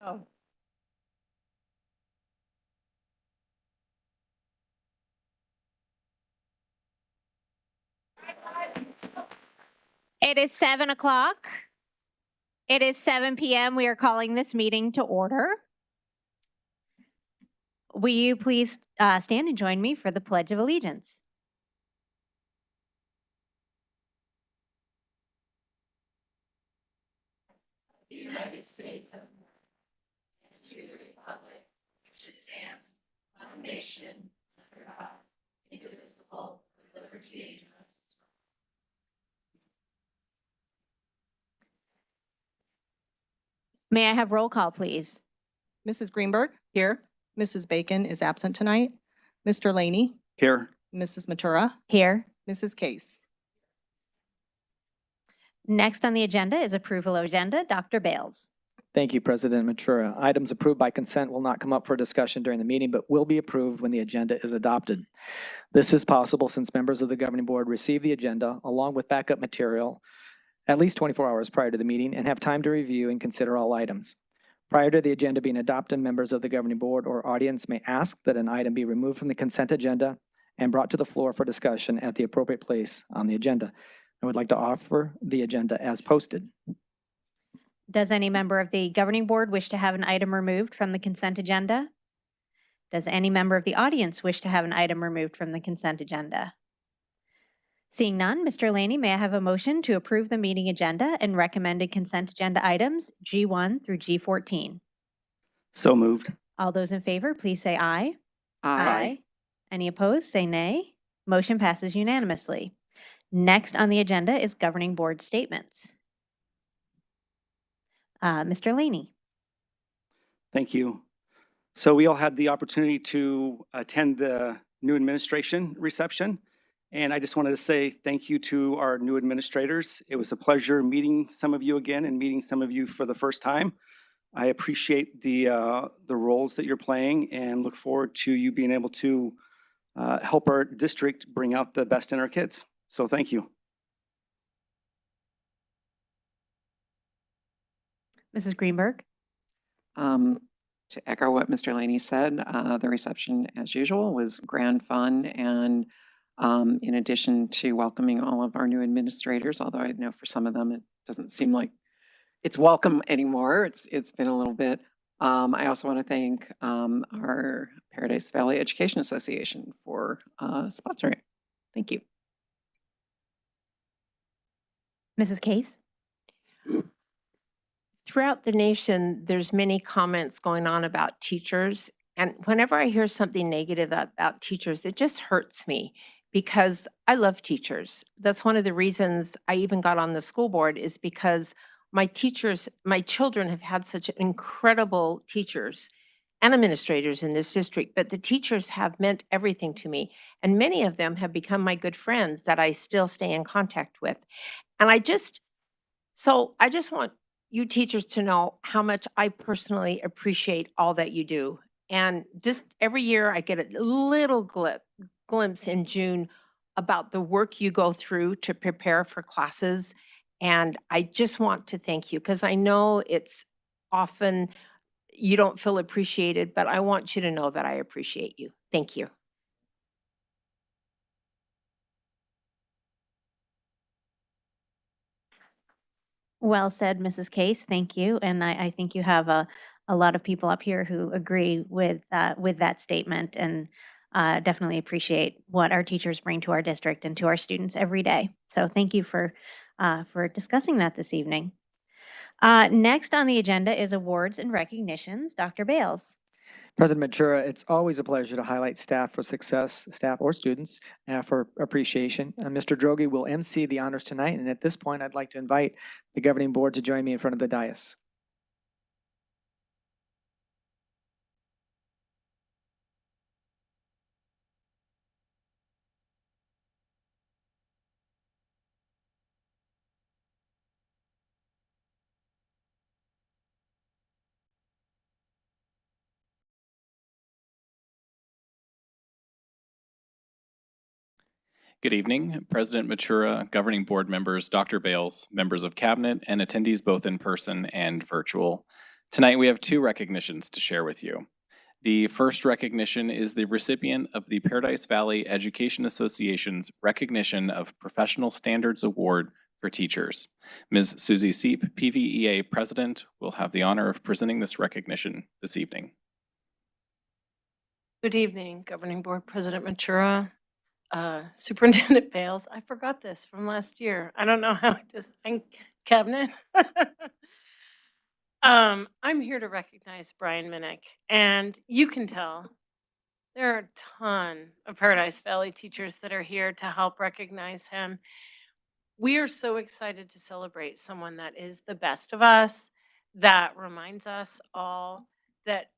Oh. It is 7 o'clock. It is 7 p.m. We are calling this meeting to order. Will you please stand and join me for the Pledge of Allegiance? The United States of America, and to the republic which stands one nation under God, indivisible, with liberty and justice. May I have roll call, please? Mrs. Greenberg? Here. Mrs. Bacon is absent tonight. Mr. Laney? Here. Mrs. Matura? Here. Mrs. Case? Next on the agenda is approval of agenda. Dr. Bales. Thank you, President Matura. Items approved by consent will not come up for discussion during the meeting, but will be approved when the agenda is adopted. This is possible since members of the governing board receive the agenda along with backup material at least 24 hours prior to the meeting and have time to review and consider all items. Prior to the agenda being adopted, members of the governing board or audience may ask that an item be removed from the consent agenda and brought to the floor for discussion at the appropriate place on the agenda. I would like to offer the agenda as posted. Does any member of the governing board wish to have an item removed from the consent agenda? Does any member of the audience wish to have an item removed from the consent agenda? Seeing none, Mr. Laney, may I have a motion to approve the meeting agenda and recommended consent agenda items G1 through G14? So moved. All those in favor, please say aye. Aye. Any opposed, say nay. Motion passes unanimously. Next on the agenda is governing board statements. Mr. Laney. Thank you. So we all had the opportunity to attend the new administration reception. And I just wanted to say thank you to our new administrators. It was a pleasure meeting some of you again and meeting some of you for the first time. I appreciate the roles that you're playing and look forward to you being able to help our district bring out the best in our kids. So thank you. Mrs. Greenberg. To echo what Mr. Laney said, the reception, as usual, was grand fun. And in addition to welcoming all of our new administrators, although I know for some of them it doesn't seem like it's welcome anymore. It's been a little bit. I also want to thank our Paradise Valley Education Association for sponsoring. Thank you. Mrs. Case. Throughout the nation, there's many comments going on about teachers. And whenever I hear something negative about teachers, it just hurts me because I love teachers. That's one of the reasons I even got on the school board, is because my children have had such incredible teachers and administrators in this district, but the teachers have meant everything to me. And many of them have become my good friends that I still stay in contact with. And I just want you teachers to know how much I personally appreciate all that you do. And just every year I get a little glimpse in June about the work you go through to prepare for classes. And I just want to thank you because I know it's often you don't feel appreciated, but I want you to know that I appreciate you. Thank you. Well said, Mrs. Case. Thank you. And I think you have a lot of people up here who agree with that statement and definitely appreciate what our teachers bring to our district and to our students every day. So thank you for discussing that this evening. Next on the agenda is awards and recognitions. Dr. Bales. President Matura, it's always a pleasure to highlight staff for success, staff or students for appreciation. Mr. Droege will MC the honors tonight. And at this point, I'd like to invite the governing board to join me in front of the dais. Good evening, President Matura, governing board members, Dr. Bales, members of cabinet, and attendees both in person and virtual. Tonight, we have two recognitions to share with you. The first recognition is the recipient of the Paradise Valley Education Association's Recognition of Professional Standards Award for Teachers. Ms. Susie Seep, PVEA President, will have the honor of presenting this recognition this evening. Good evening, Governing Board President Matura, Superintendent Bales. I forgot this from last year. I don't know how I did, and Cabinet. I'm here to recognize Brian Minnick, and you can tell there are a ton of Paradise Valley teachers that are here to help recognize him. We are so excited to celebrate someone that is the best of us, that reminds us all that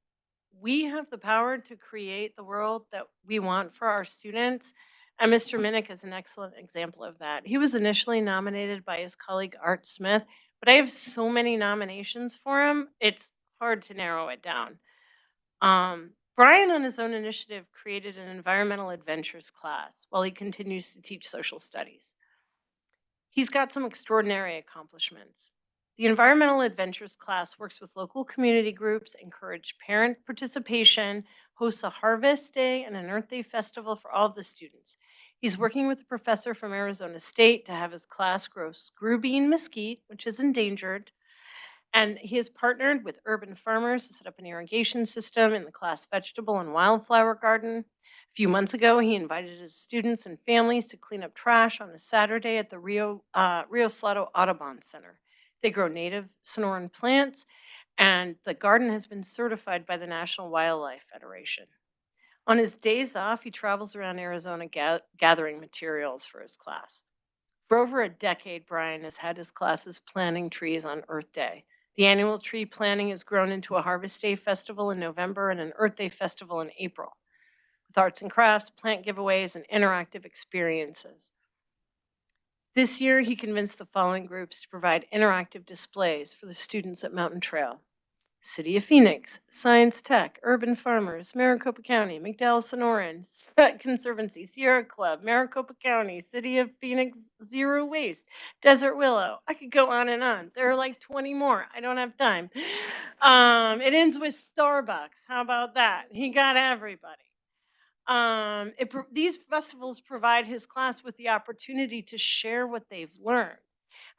we have the power to create the world that we want for our students. And Mr. Minnick is an excellent example of that. He was initially nominated by his colleague Art Smith, but I have so many nominations for him, it's hard to narrow it down. Brian, on his own initiative, created an environmental adventures class while he continues to teach social studies. He's got some extraordinary accomplishments. The Environmental Adventures class works with local community groups, encourage parent participation, hosts a harvest day and an Earth Day festival for all of the students. He's working with a professor from Arizona State to have his class grow screw bean mesquite, which is endangered. And he has partnered with urban farmers to set up an irrigation system in the class vegetable and wildflower garden. A few months ago, he invited his students and families to clean up trash on a Saturday at the Rio Salado Audubon Center. They grow native Sonoran plants, and the garden has been certified by the National Wildlife Federation. On his days off, he travels around Arizona gathering materials for his class. For over a decade, Brian has had his classes planting trees on Earth Day. The annual tree planting has grown into a Harvest Day festival in November and an Earth Day festival in April, with arts and crafts, plant giveaways, and interactive experiences. This year, he convinced the following groups to provide interactive displays for the students at Mountain Trail: City of Phoenix, Science Tech, Urban Farmers, Maricopa County, McDowell Sonoran, Conservancy, Sierra Club, Maricopa County, City of Phoenix, Zero Waste, Desert Willow. I could go on and on. There are like 20 more. I don't have time. It ends with Starbucks. How about that? He got everybody. These festivals provide his class with the opportunity to share what they've learned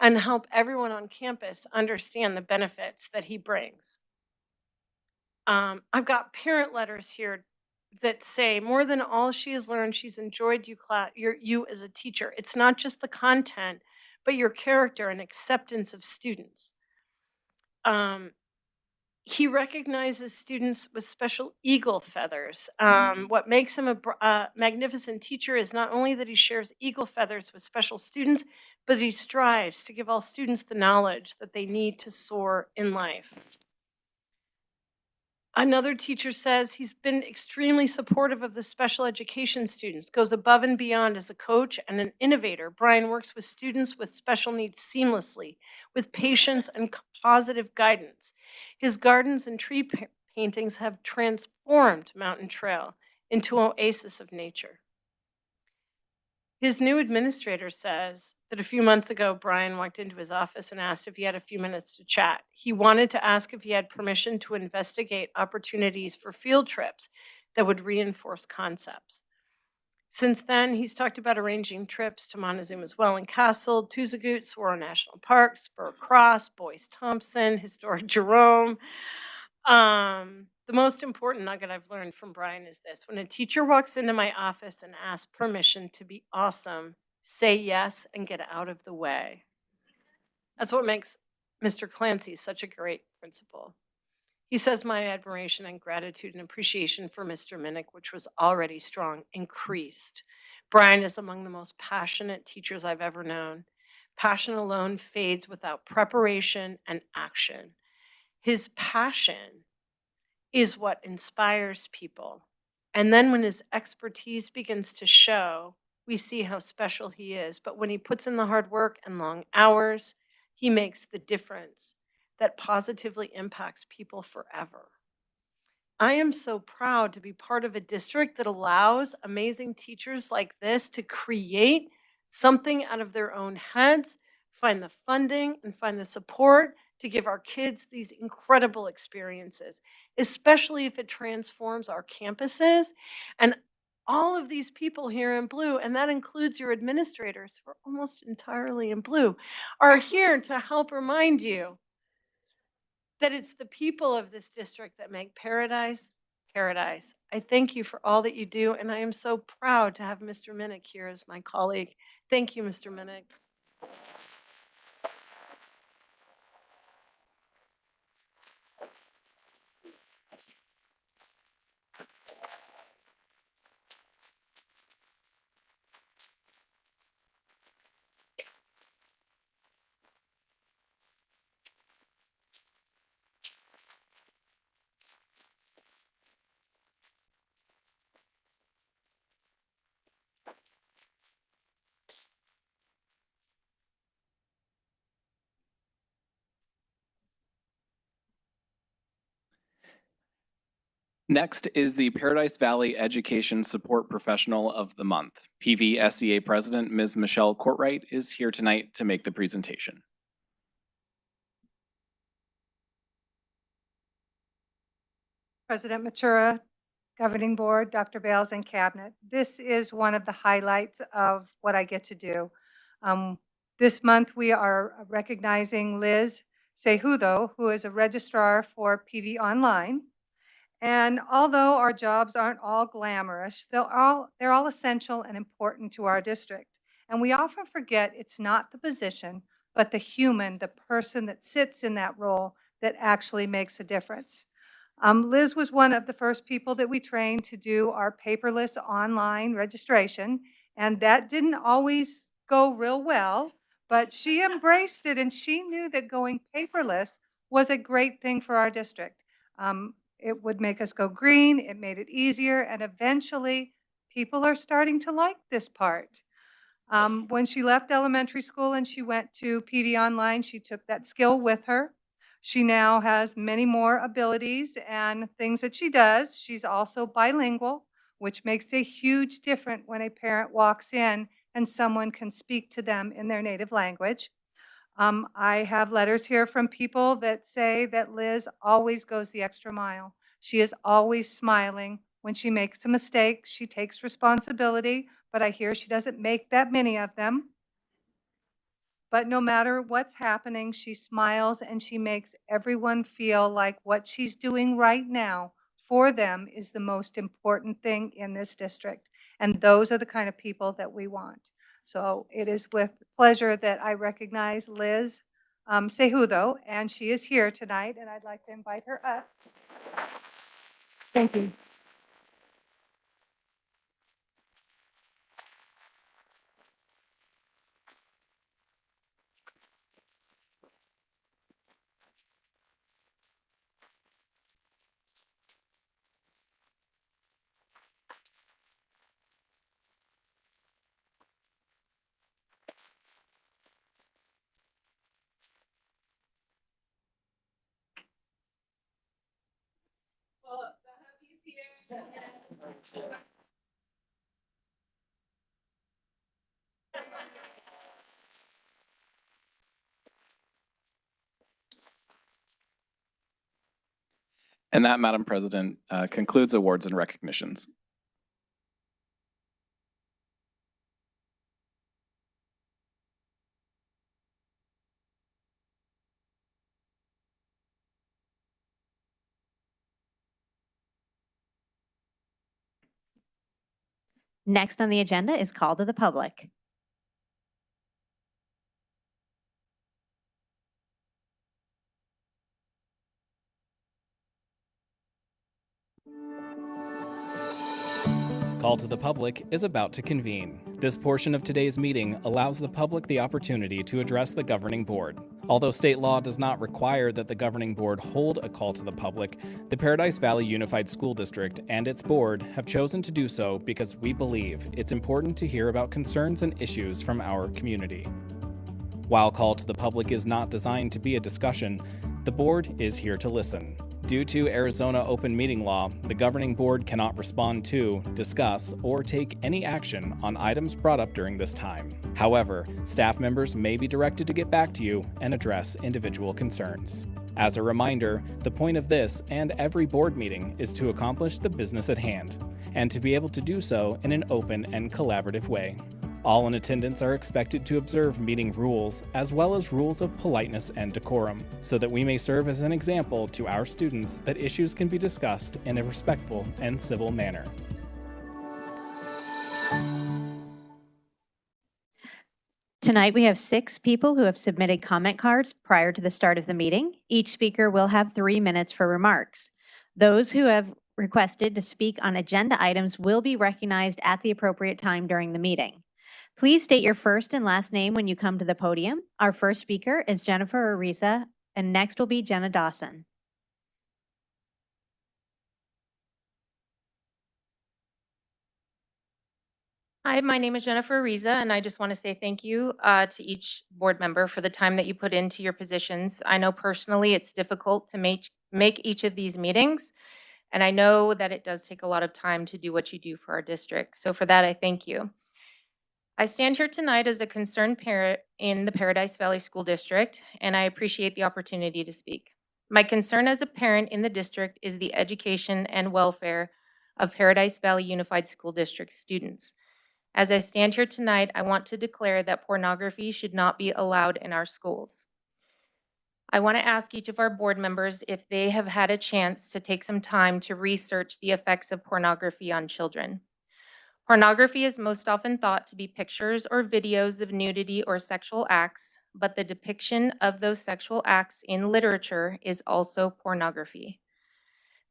and help everyone on campus understand the benefits that he brings. I've got parent letters here that say more than all she has learned, she's enjoyed you as a teacher. It's not just the content, but your character and acceptance of students. He recognizes students with special eagle feathers. What makes him a magnificent teacher is not only that he shares eagle feathers with special students, but he strives to give all students the knowledge that they need to soar in life. Another teacher says he's been extremely supportive of the special education students, goes above and beyond as a coach and an innovator. Brian works with students with special needs seamlessly, with patience and positive guidance. His gardens and tree paintings have transformed Mountain Trail into an oasis of nature. His new administrator says that a few months ago, Brian walked into his office and asked if he had a few minutes to chat. He wanted to ask if he had permission to investigate opportunities for field trips that would reinforce concepts. Since then, he's talked about arranging trips to Montezuma's Well and Castle, Tuzagut, Saguaro National Park, Spur Cross, Boyce Thompson, Historic Jerome. The most important nugget I've learned from Brian is this: when a teacher walks into my office and asks permission to be awesome, say yes and get out of the way. That's what makes Mr. Clancy such a great principal. He says my admiration and gratitude and appreciation for Mr. Minnick, which was already strong, increased. Brian is among the most passionate teachers I've ever known. Passion alone fades without preparation and action. His passion is what inspires people. And then when his expertise begins to show, we see how special he is. But when he puts in the hard work and long hours, he makes the difference that positively impacts people forever. I am so proud to be part of a district that allows amazing teachers like this to create something out of their own heads, find the funding and find the support to give our kids these incredible experiences, especially if it transforms our campuses. And all of these people here in blue, and that includes your administrators who are almost entirely in blue, are here to help remind you that it's the people of this district that make paradise paradise. I thank you for all that you do, and I am so proud to have Mr. Minnick here as my colleague. Thank you, Mr. Minnick. Next is the Paradise Valley Education Support Professional of the Month. PVSEA President Ms. Michelle Courtwright is here tonight to make the presentation. President Matura, Governing Board, Dr. Bales, and Cabinet. This is one of the highlights of what I get to do. This month, we are recognizing Liz Cejudo, who is a registrar for PV Online. And although our jobs aren't all glamorous, they're all essential and important to our district. And we often forget it's not the position, but the human, the person that sits in that role that actually makes a difference. Liz was one of the first people that we trained to do our paperless online registration, and that didn't always go real well, but she embraced it and she knew that going paperless was a great thing for our district. It would make us go green, it made it easier, and eventually people are starting to like this part. When she left elementary school and she went to PD Online, she took that skill with her. She now has many more abilities and things that she does. She's also bilingual, which makes a huge difference when a parent walks in and someone can speak to them in their native language. I have letters here from people that say that Liz always goes the extra mile. She is always smiling. When she makes a mistake, she takes responsibility, but I hear she doesn't make that many of them. But no matter what's happening, she smiles and she makes everyone feel like what she's doing right now for them is the most important thing in this district. And those are the kind of people that we want. So it is with pleasure that I recognize Liz Cejudo, and she is here tonight, and I'd like to invite her up. Thank you. And that, Madam President, concludes awards and recognitions. Next on the agenda is call to the public. Call to the Public is about to convene. This portion of today's meeting allows the public the opportunity to address the governing board. Although state law does not require that the governing board hold a call to the public, the Paradise Valley Unified School District and its board have chosen to do so because we believe it's important to hear about concerns and issues from our community. While Call to the Public is not designed to be a discussion, the board is here to listen. Due to Arizona open meeting law, the governing board cannot respond to, discuss, or take any action on items brought up during this time. However, staff members may be directed to get back to you and address individual concerns. As a reminder, the point of this and every board meeting is to accomplish the business at hand, and to be able to do so in an open and collaborative way. All in attendance are expected to observe meeting rules, as well as rules of politeness and decorum, so that we may serve as an example to our students that issues can be discussed in a respectful and civil manner. Tonight, we have 6 people who have submitted comment cards prior to the start of the meeting. Each speaker will have 3 minutes for remarks. Those who have requested to speak on agenda items will be recognized at the appropriate time during the meeting. Please state your first and last name when you come to the podium. Our first speaker is Jennifer Ariza, and next will be Jenna Dawson. Hi, my name is Jennifer Ariza, and I just want to say thank you to each board member for the time that you put into your positions. I know personally it's difficult to make each of these meetings, and I know that it does take a lot of time to do what you do for our district. So for that, I thank you. I stand here tonight as a concerned parent in the Paradise Valley School District, and I appreciate the opportunity to speak. My concern as a parent in the district is the education and welfare of Paradise Valley Unified School District students. As I stand here tonight, I want to declare that pornography should not be allowed in our schools. I want to ask each of our board members if they have had a chance to take some time to research the effects of pornography on children. Pornography is most often thought to be pictures or videos of nudity or sexual acts, but the depiction of those sexual acts in literature is also pornography.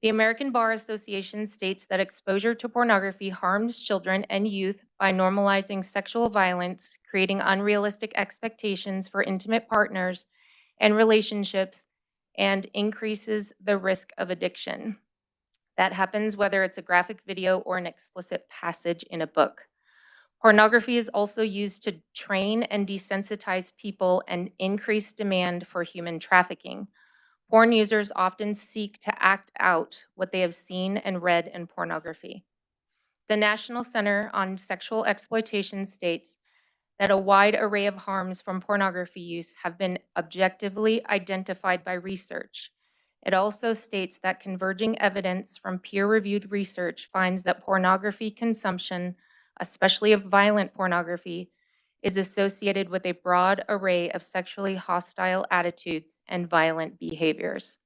The American Bar Association states that exposure to pornography harms children and youth by normalizing sexual violence, creating unrealistic expectations for intimate partners and relationships, and increases the risk of addiction. That happens whether it's a graphic video or an explicit passage in a book. Pornography is also used to train and desensitize people and increase demand for human trafficking. Porn users often seek to act out what they have seen and read in pornography. The National Center on Sexual Exploitation states that a wide array of harms from pornography use have been objectively identified by research. It also states that converging evidence from peer-reviewed research finds that pornography consumption, especially of violent pornography, is associated with a broad array of sexually hostile attitudes and violent behaviors.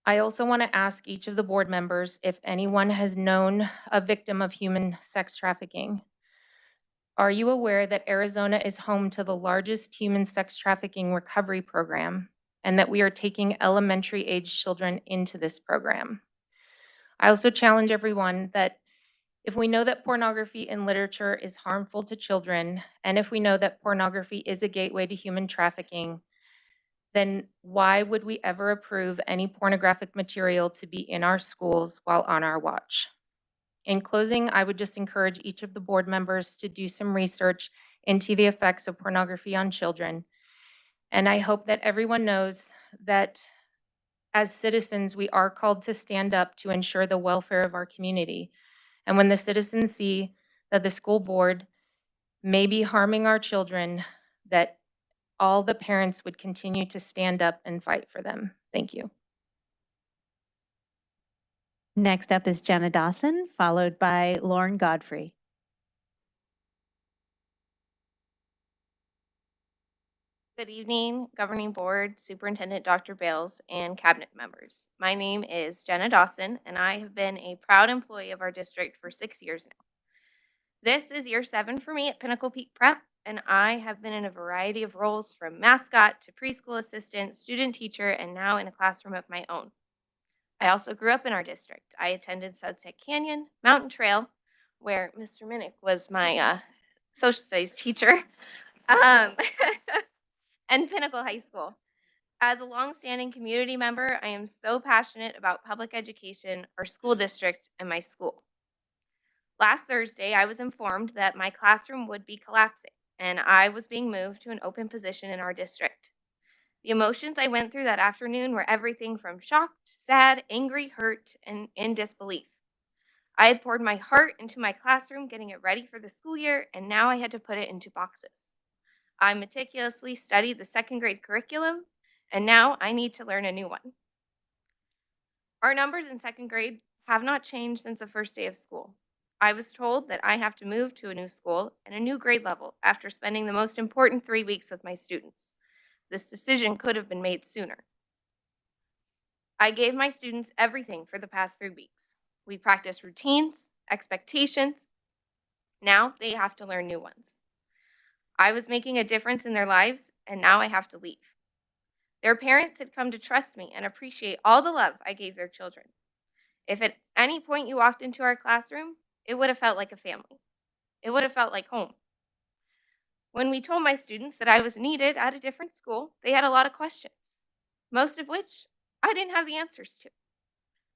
I also want to ask each of the board members if anyone has known a victim of human sex trafficking. Are you aware that Arizona is home to the largest human sex trafficking recovery program and that we are taking elementary age children into this program? I also challenge everyone that if we know that pornography in literature is harmful to children, and if we know that pornography is a gateway to human trafficking, then why would we ever approve any pornographic material to be in our schools while on our watch? In closing, I would just encourage each of the board members to do some research into the effects of pornography on children. And I hope that everyone knows that as citizens, we are called to stand up to ensure the welfare of our community. And when the citizens see that the school board may be harming our children, that all the parents would continue to stand up and fight for them. Thank you. Next up is Jenna Dawson, followed by Lauren Godfrey. Good evening, Governing Board, Superintendent Dr. Bales, and Cabinet members. My name is Jenna Dawson, and I have been a proud employee of our district for 6 years now. This is year 7 for me at Pinnacle Peak Prep, and I have been in a variety of roles from mascot to preschool assistant, student teacher, and now in a classroom of my own. I also grew up in our district. I attended Sunset Canyon, Mountain Trail, where Mr. Minnick was my social studies teacher. And Pinnacle High School. As a longstanding community member, I am so passionate about public education, our school district, and my school. Last Thursday, I was informed that my classroom would be collapsing, and I was being moved to an open position in our district. The emotions I went through that afternoon were everything from shocked, sad, angry, hurt, and in disbelief. I had poured my heart into my classroom, getting it ready for the school year, and now I had to put it into boxes. I meticulously studied the second grade curriculum, and now I need to learn a new one. Our numbers in second grade have not changed since the first day of school. I was told that I have to move to a new school and a new grade level after spending the most important 3 weeks with my students. This decision could have been made sooner. I gave my students everything for the past 3 weeks. We practiced routines, expectations. Now they have to learn new ones. I was making a difference in their lives, and now I have to leave. Their parents had come to trust me and appreciate all the love I gave their children. If at any point you walked into our classroom, it would have felt like a family. It would have felt like home. When we told my students that I was needed at a different school, they had a lot of questions, most of which I didn't have the answers to.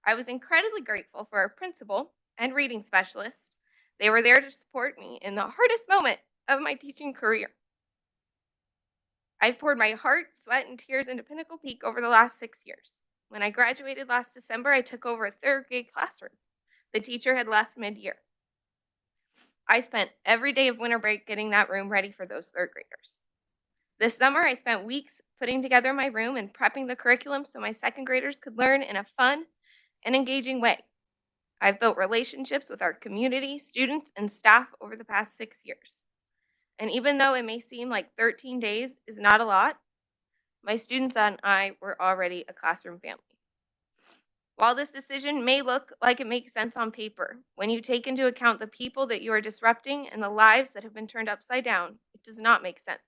I was incredibly grateful for our principal and reading specialist. They were there to support me in the hardest moment of my teaching career. I've poured my heart, sweat, and tears into Pinnacle Peak over the last 6 years. When I graduated last December, I took over a third grade classroom. The teacher had left mid-year. I spent every day of winter break getting that room ready for those third graders. This summer, I spent weeks putting together my room and prepping the curriculum so my second graders could learn in a fun and engaging way. I've built relationships with our community, students, and staff over the past 6 years. And even though it may seem like 13 days is not a lot, my students and I were already a classroom family. While this decision may look like it makes sense on paper, when you take into account the people that you are disrupting and the lives that have been turned upside down, it does not make sense.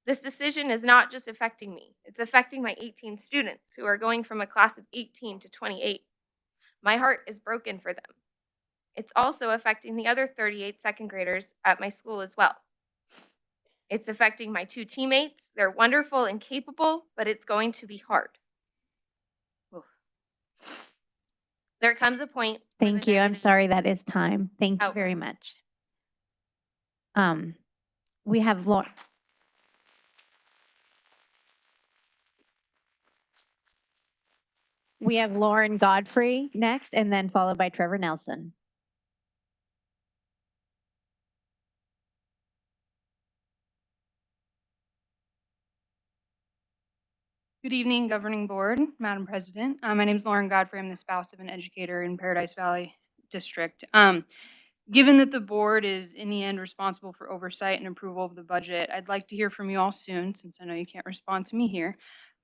This decision is not just affecting me, it's affecting my 18 students who are going from a class of 18 to 28. My heart is broken for them. It's also affecting the other 38 second graders at my school as well. It's affecting my 2 teammates. They're wonderful and capable, but it's going to be hard. Oof. There comes a point. Thank you. I'm sorry that is time. Thank you Oh. very much. We have Lauren. We have Lauren Godfrey next, and then followed by Trevor Nelson. Good evening, Governing Board, Madam President. My name is Lauren Godfrey. I'm the spouse of an educator in Paradise Valley District. Given that the board is in the end responsible for oversight and approval of the budget, I'd like to hear from you all soon, since I know you can't respond to me here,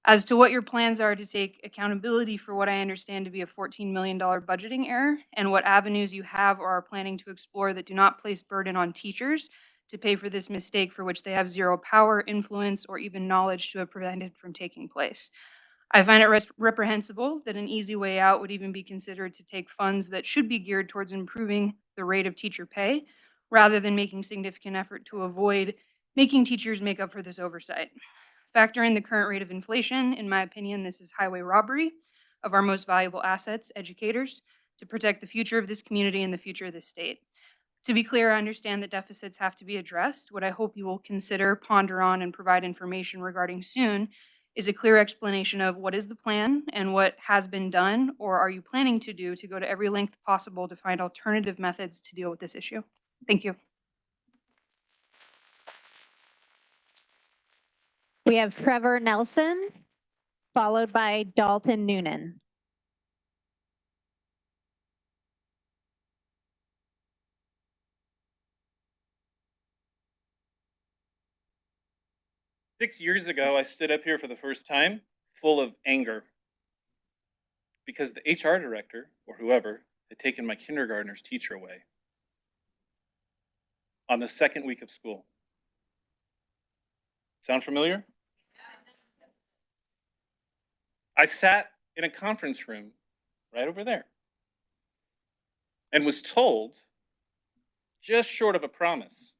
as to what your plans are to take accountability for what I understand to be a $14 million budgeting error, and what avenues you have or are planning to explore that do not place burden on teachers to pay for this mistake for which they have zero power, influence, or even knowledge to have prevented from taking place. I find it reprehensible that an easy way out would even be considered to take funds that should be geared towards improving the rate of teacher pay, rather than making significant effort to avoid making teachers make up for this oversight. Factor in the current rate of inflation. In my opinion, this is highway robbery of our most valuable assets, educators, to protect the future of this community and the future of this state. To be clear, I understand that deficits have to be addressed. What I hope you will consider, ponder on, and provide information regarding soon is a clear explanation of what is the plan and what has been done, or are you planning to do, to go to every length possible to find alternative methods to deal with this issue. Thank you. We have Trevor Nelson, followed by Dalton Noonan. Six years ago, I stood up here for the first time full of anger because the HR director, or whoever, had taken my kindergartner's teacher away on the second week of school. Sound familiar? I sat in a conference room right over there and was told, just short of a promise,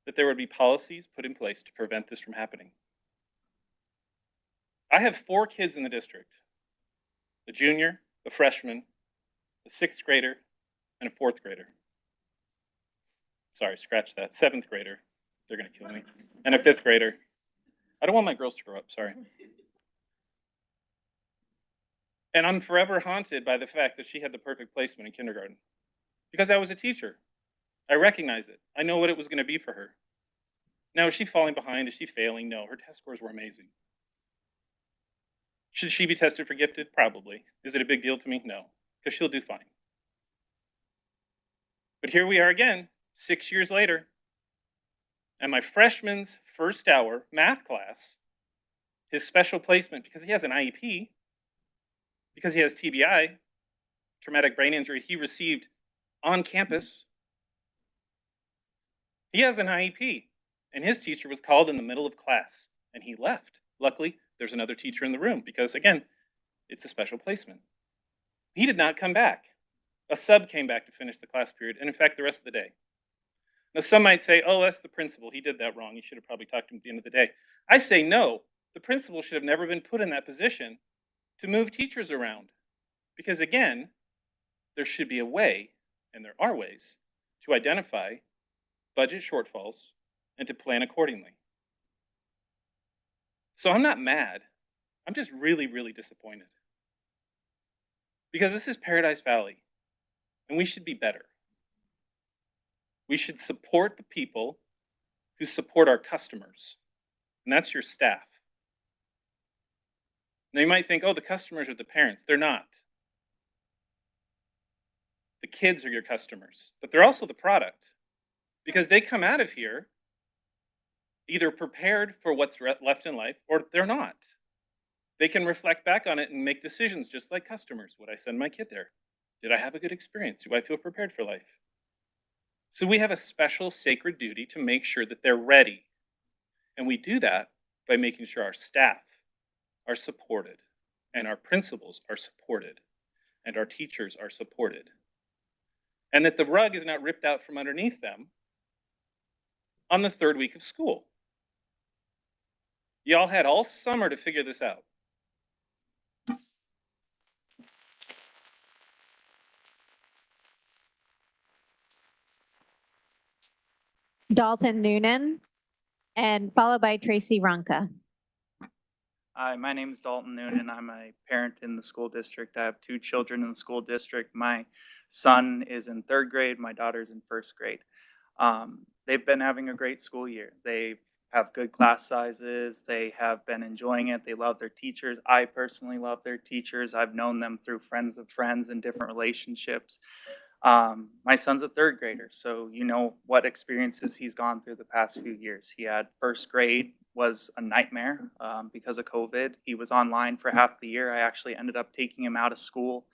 that there would be policies put in place to prevent this from happening. I have 4 kids in the district, a junior, a freshman, a 6th grader, and a 4th grader. Sorry, scratch that, 7th grader. They're gonna kill me. And a 5th grader. I don't want my girls to grow up, sorry. And I'm forever haunted by the fact that she had the perfect placement in kindergarten. Because I was a teacher. I recognize it. I know what it was going to be for her. Now, is she falling behind? Is she failing? No, her test scores were amazing. Should she be tested for gifted? Probably. Is it a big deal to me? No, because she'll do fine. But here we are again, 6 years later, and my freshman's first hour math class, his special placement, because he has an IEP, because he has TBI, traumatic brain injury, he received on campus. He has an IEP, and his teacher was called in the middle of class, and he left. Luckily, there's another teacher in the room because, again, it's a special placement. He did not come back. A sub came back to finish the class period, and in fact, the rest of the day. Now, some might say, oh, that's the principal. He did that wrong. You should have probably talked to him at the end of the day. I say no. The principal should have never been put in that position to move teachers around. Because again, there should be a way, and there are ways, to identify budget shortfalls and to plan accordingly. So I'm not mad. I'm just really, really disappointed. Because this is Paradise Valley, and we should be better. We should support the people who support our customers, and that's your staff. Now you might think, oh, the customers are the parents. They're not. The kids are your customers, but they're also the product because they come out of here either prepared for what's left in life or they're not. They can reflect back on it and make decisions just like customers. Would I send my kid there? Did I have a good experience? Do I feel prepared for life? So we have a special sacred duty to make sure that they're ready. And we do that by making sure our staff are supported and our principals are supported and our teachers are supported. And that the rug is not ripped out from underneath them on the third week of school. Y'all had all summer to figure this out. Dalton Noonan, and followed by Tracy Ronka. Hi, my name is Dalton Noonan. I'm a parent in the school district. I have 2 children in the school district. My son is in 3rd grade. My daughter's in 1st grade. They've been having a great school year. They have good class sizes. They have been enjoying it. They love their teachers. I personally love their teachers. I've known them through friends of friends and different relationships. My son's a 3rd grader, so you know what experiences he's gone through the past few years. He had 1st grade was a nightmare because of COVID. He was online for half the year. I actually ended up taking him out of school,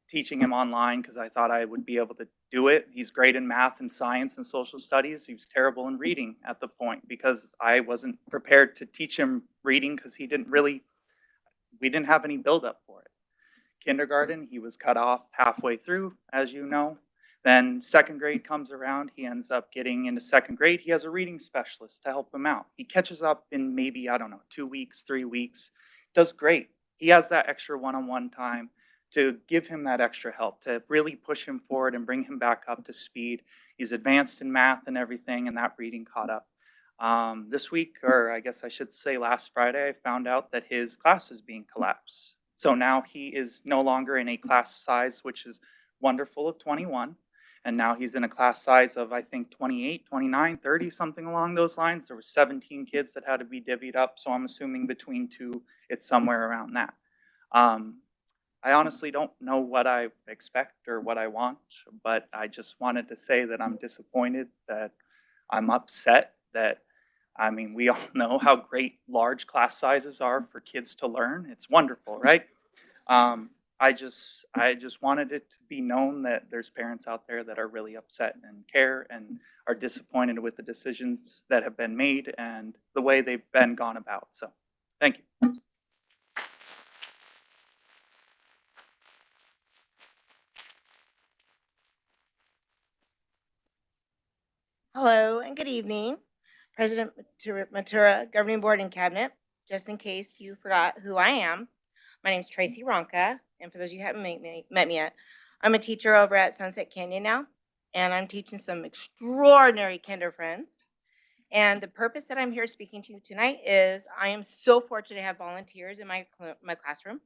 teaching him online because I thought I would be able to do it. He's great in math and science and social studies. He was terrible in reading at the point because I wasn't prepared to teach him reading because we didn't have any buildup for it. Kindergarten, he was cut off halfway through, as you know. Then 2nd grade comes around, he ends up getting into 2nd grade. He has a reading specialist to help him out. He catches up in maybe, 2 weeks, 3 weeks, does great. He has that extra one-on-one time to give him that extra help, to really push him forward and bring him back up to speed. He's advanced in math and everything, and that reading caught up. This week, or I guess I should say last Friday, I found out that his class is being collapsed. So now he is no longer in a class size, which is wonderful, of 21. And now he's in a class size of, I think, 28, 29, 30, something along those lines. There were 17 kids that had to be divvied up. So I'm assuming between 2, it's somewhere around that. I honestly don't know what I expect or what I want, but I just wanted to say that I'm disappointed, that I'm upset, that we all know how great large class sizes are for kids to learn. It's wonderful, right? I just wanted it to be known that there's parents out there that are really upset and care and are disappointed with the decisions that have been made and the way they've been gone about. So, thank you. Hello and good evening, President Matura, Governing Board and Cabinet. Just in case you forgot who I am, my name is Tracy Ronka, and for those of you who haven't met me yet, I'm a teacher over at Sunset Canyon now, and I'm teaching some extraordinary kinder friends. And the purpose that I'm here speaking to you tonight is I am so fortunate to have volunteers in my classroom.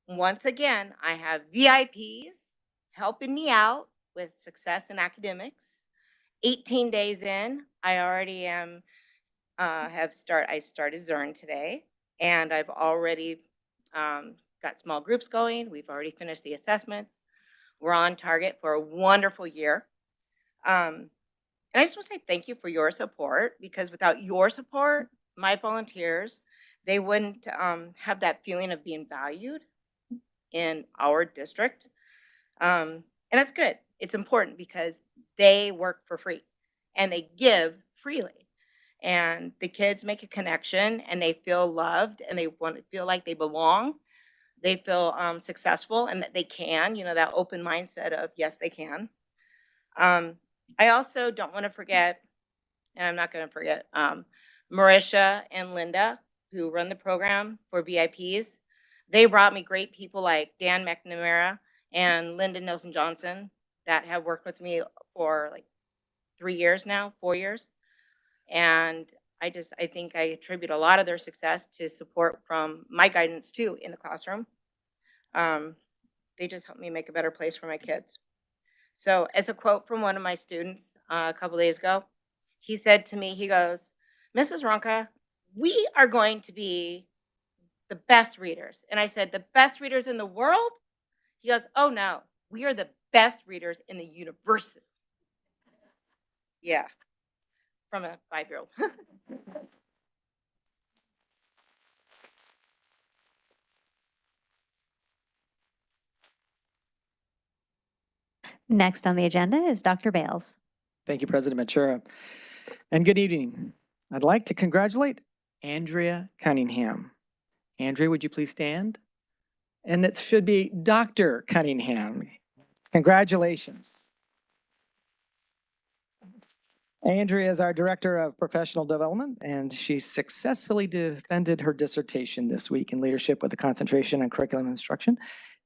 Once again, I have VIPs helping me out with success in academics. 18 days in, I already am I started Zern today, and I've already got small groups going. We've already finished the assessments. We're on target for a wonderful year. Um, and I just want to say thank you for your support, because without your support, my volunteers, they wouldn't have that feeling of being valued in our district. And that's good. It's important because they work for free and they give freely. And the kids make a connection and they feel loved and they want to feel like they belong. They feel successful and that they can, that open mindset of yes, they can. I also don't want to forget, and I'm not going to forget, Marisha and Linda, who run the program for VIPs. They brought me great people like Dan McNamara and Linda Nelson Johnson that have worked with me for like 3 years now, 4 years. And I think I attribute a lot of their success to support from my guidance too in the classroom. They just helped me make a better place for my kids. So, as a quote from one of my students a couple days ago, he said to me, he goes, "Mrs. Ronka, we are going to be the best readers." And I said, "The best readers in the world?" He goes, "Oh no, we are the best readers in the university." Yeah, from a 5-year-old. Next on the agenda is Dr. Bales. Thank you, President Matura. And good evening. I'd like to congratulate Andrea Cunningham. Andrea, would you please stand? And it should be Dr. Cunningham. Congratulations. Andrea is our Director of Professional Development, and she successfully defended her dissertation this week in leadership with a concentration on curriculum instruction.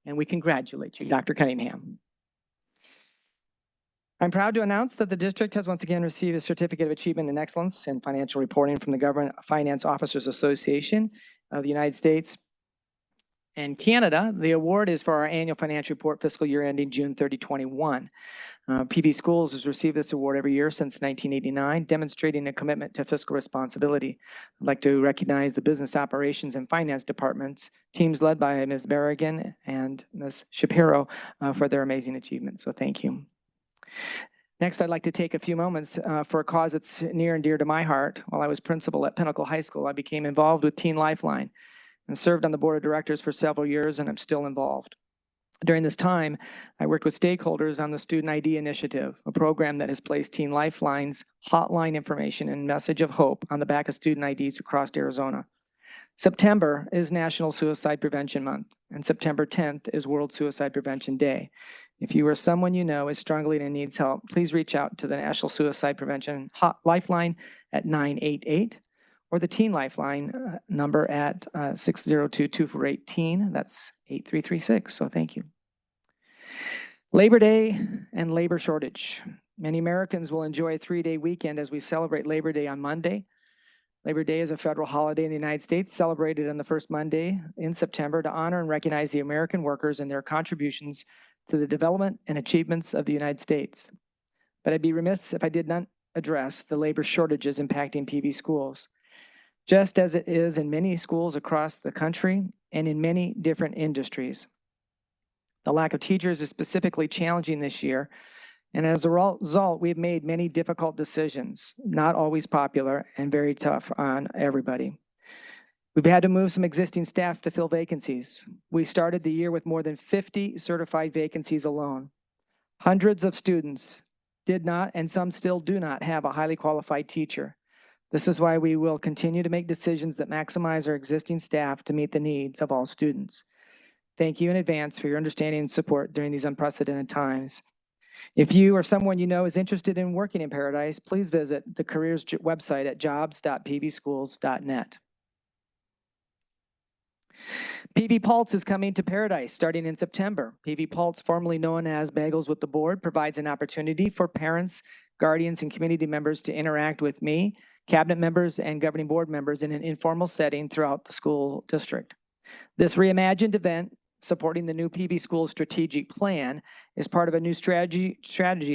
And we congratulate you, Dr. Cunningham. I'm proud to announce that the district has once again received a Certificate of Achievement in Excellence in Financial Reporting from the Government Finance Officers Association of the United States and Canada. The award is for our annual financial report fiscal year ending June 30, 2021. PV Schools has received this award every year since 1989, demonstrating a commitment to fiscal responsibility. I'd like to recognize the Business Operations and Finance Departments, teams led by Ms. Berrigan and Ms. Shapiro for their amazing achievements. So thank you. Next, I'd like to take a few moments for a cause that's near and dear to my heart. While I was principal at Pinnacle High School, I became involved with Teen Lifeline and served on the board of directors for several years, and I'm still involved. During this time, I worked with stakeholders on the Student ID Initiative, a program that has placed Teen Lifeline's hotline information and message of hope on the back of student IDs across Arizona. September is National Suicide Prevention Month, and September 10th is World Suicide Prevention Day. If you or someone you know is struggling and needs help, please reach out to the National Suicide Prevention Lifeline at 988 or the Teen Lifeline number at 602-248-TEEN. That's 8336. So thank you. Labor Day and labor shortage. Many Americans will enjoy a 3-day weekend as we celebrate Labor Day on Monday. Labor Day is a federal holiday in the United States, celebrated on the first Monday in September to honor and recognize the American workers and their contributions to the development and achievements of the United States. But I'd be remiss if I did not address the labor shortages impacting PV schools, just as it is in many schools across the country and in many different industries. The lack of teachers is specifically challenging this year, and as a result, we've made many difficult decisions, not always popular and very tough on everybody. We've had to move some existing staff to fill vacancies. We started the year with more than 50 certified vacancies alone. Hundreds of students did not, and some still do not, have a highly qualified teacher. This is why we will continue to make decisions that maximize our existing staff to meet the needs of all students. Thank you in advance for your understanding and support during these unprecedented times. If you or someone you know is interested in working in Paradise, please visit the careers website at jobs.pvschools.net. PV Pulse is coming to Paradise starting in September. PV Pulse, formerly known as Bagels with the Board, provides an opportunity for parents, guardians, and community members to interact with me, cabinet members, and governing board members in an informal setting throughout the school district. This reimagined event supporting the new PV School strategic plan is part of a new strategy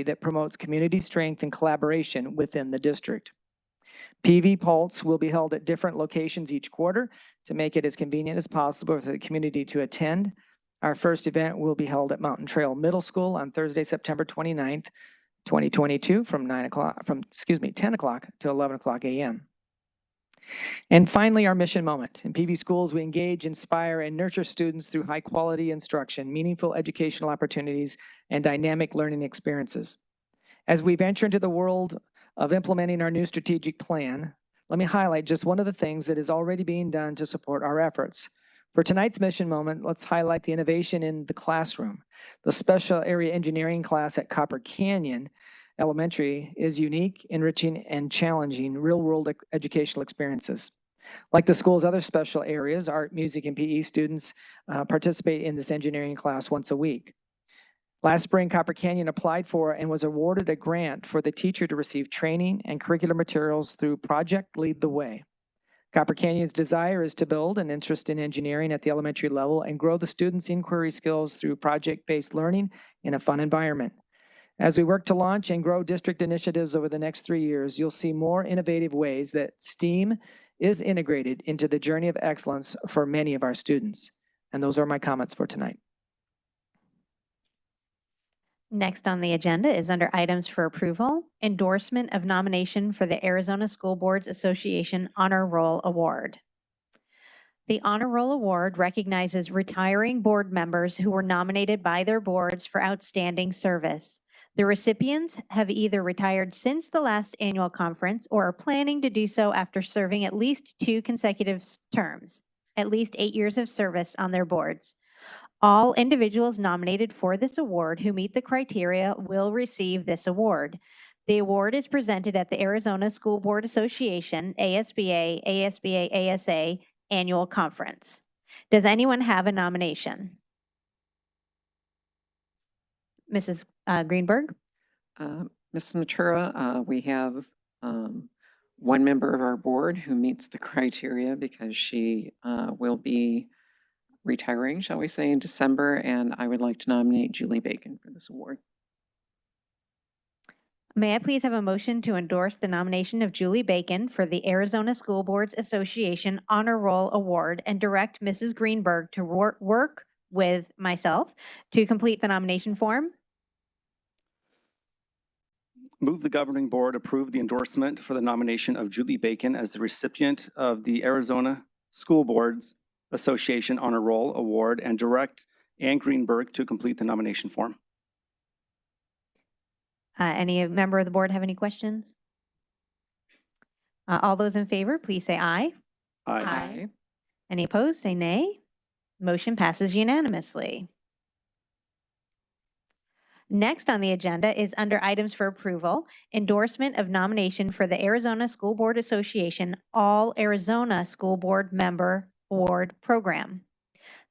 that promotes community strength and collaboration within the district. PV Pulse will be held at different locations each quarter to make it as convenient as possible for the community to attend. Our first event will be held at Mountain Trail Middle School on Thursday, September 29th, 2022 from 10 o'clock to 11 o'clock a.m. And finally, our mission moment. In PV schools, we engage, inspire, and nurture students through high-quality instruction, meaningful educational opportunities, and dynamic learning experiences. As we venture into the world of implementing our new strategic plan, let me highlight just one of the things that is already being done to support our efforts. For tonight's mission moment, let's highlight the innovation in the classroom. The special area engineering class at Copper Canyon Elementary is unique, enriching, and challenging real-world educational experiences. Like the school's other special areas, art, music, and PE students participate in this engineering class once a week. Last spring, Copper Canyon applied for and was awarded a grant for the teacher to receive training and curricular materials through Project Lead the Way. Copper Canyon's desire is to build an interest in engineering at the elementary level and grow the students' inquiry skills through project-based learning in a fun environment. As we work to launch and grow district initiatives over the next 3 years, you'll see more innovative ways that STEAM is integrated into the journey of excellence for many of our students. And those are my comments for tonight. Next on the agenda is under items for approval, endorsement of nomination for the Arizona School Boards Association Honor Roll Award. The Honor Roll Award recognizes retiring board members who were nominated by their boards for outstanding service. The recipients have either retired since the last annual conference or are planning to do so after serving at least 2 consecutive terms, at least 8 years of service on their boards. All individuals nominated for this award who meet the criteria will receive this award. The award is presented at the Arizona School Board Association, ASBA, annual conference. Does anyone have a nomination? Mrs. Greenberg? Mrs. Matura, we have one member of our board who meets the criteria because she will be retiring, shall we say, in December, and I would like to nominate Julie Bacon for this award. May I please have a motion to endorse the nomination of Julie Bacon for the Arizona School Boards Association Honor Roll Award and direct Mrs. Greenberg to work with myself to complete the nomination form? Move the governing board approve the endorsement for the nomination of Julie Bacon as the recipient of the Arizona School Boards Association Honor Roll Award and direct Ann Greenberg to complete the nomination form. Any member of the board have any questions? All those in favor, please say aye. Aye. Any opposed, say nay. Motion passes unanimously. Next on the agenda is under items for approval, endorsement of nomination for the Arizona School Board Association All Arizona School Board Member Award Program.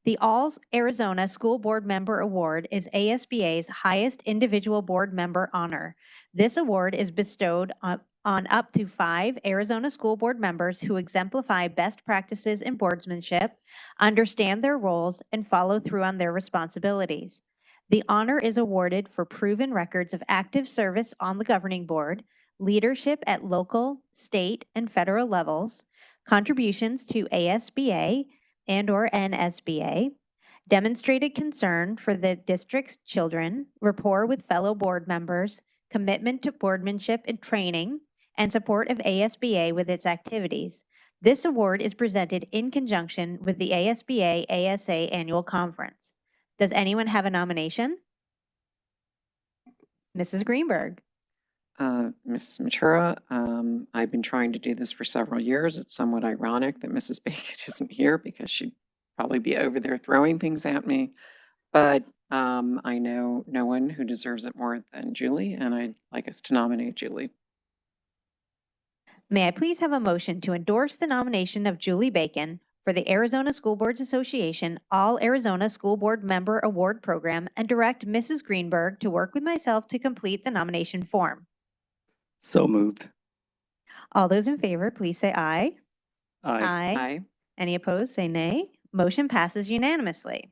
The All Arizona School Board Member Award is ASBA's highest individual board member honor. This award is bestowed on up to 5 Arizona school board members who exemplify best practices in boardsmanship, understand their roles, and follow through on their responsibilities. The honor is awarded for proven records of active service on the governing board, leadership at local, state, and federal levels, contributions to ASBA and/or NSBA, demonstrated concern for the district's children, rapport with fellow board members, commitment to boardmanship and training, and support of ASBA with its activities. This award is presented in conjunction with the ASBA ASA Annual Conference. Does anyone have a nomination? Mrs. Greenberg. Mrs. Matura, I've been trying to do this for several years. It's somewhat ironic that Mrs. Bacon isn't here because she'd probably be over there throwing things at me. But I know no one who deserves it more than Julie, and I'd like us to nominate Julie. May I please have a motion to endorse the nomination of Julie Bacon for the Arizona School Boards Association All Arizona School Board Member Award Program and direct Mrs. Greenberg to work with myself to complete the nomination form? So moved. All those in favor, please say aye. Aye. Aye. Any opposed, say nay. Motion passes unanimously.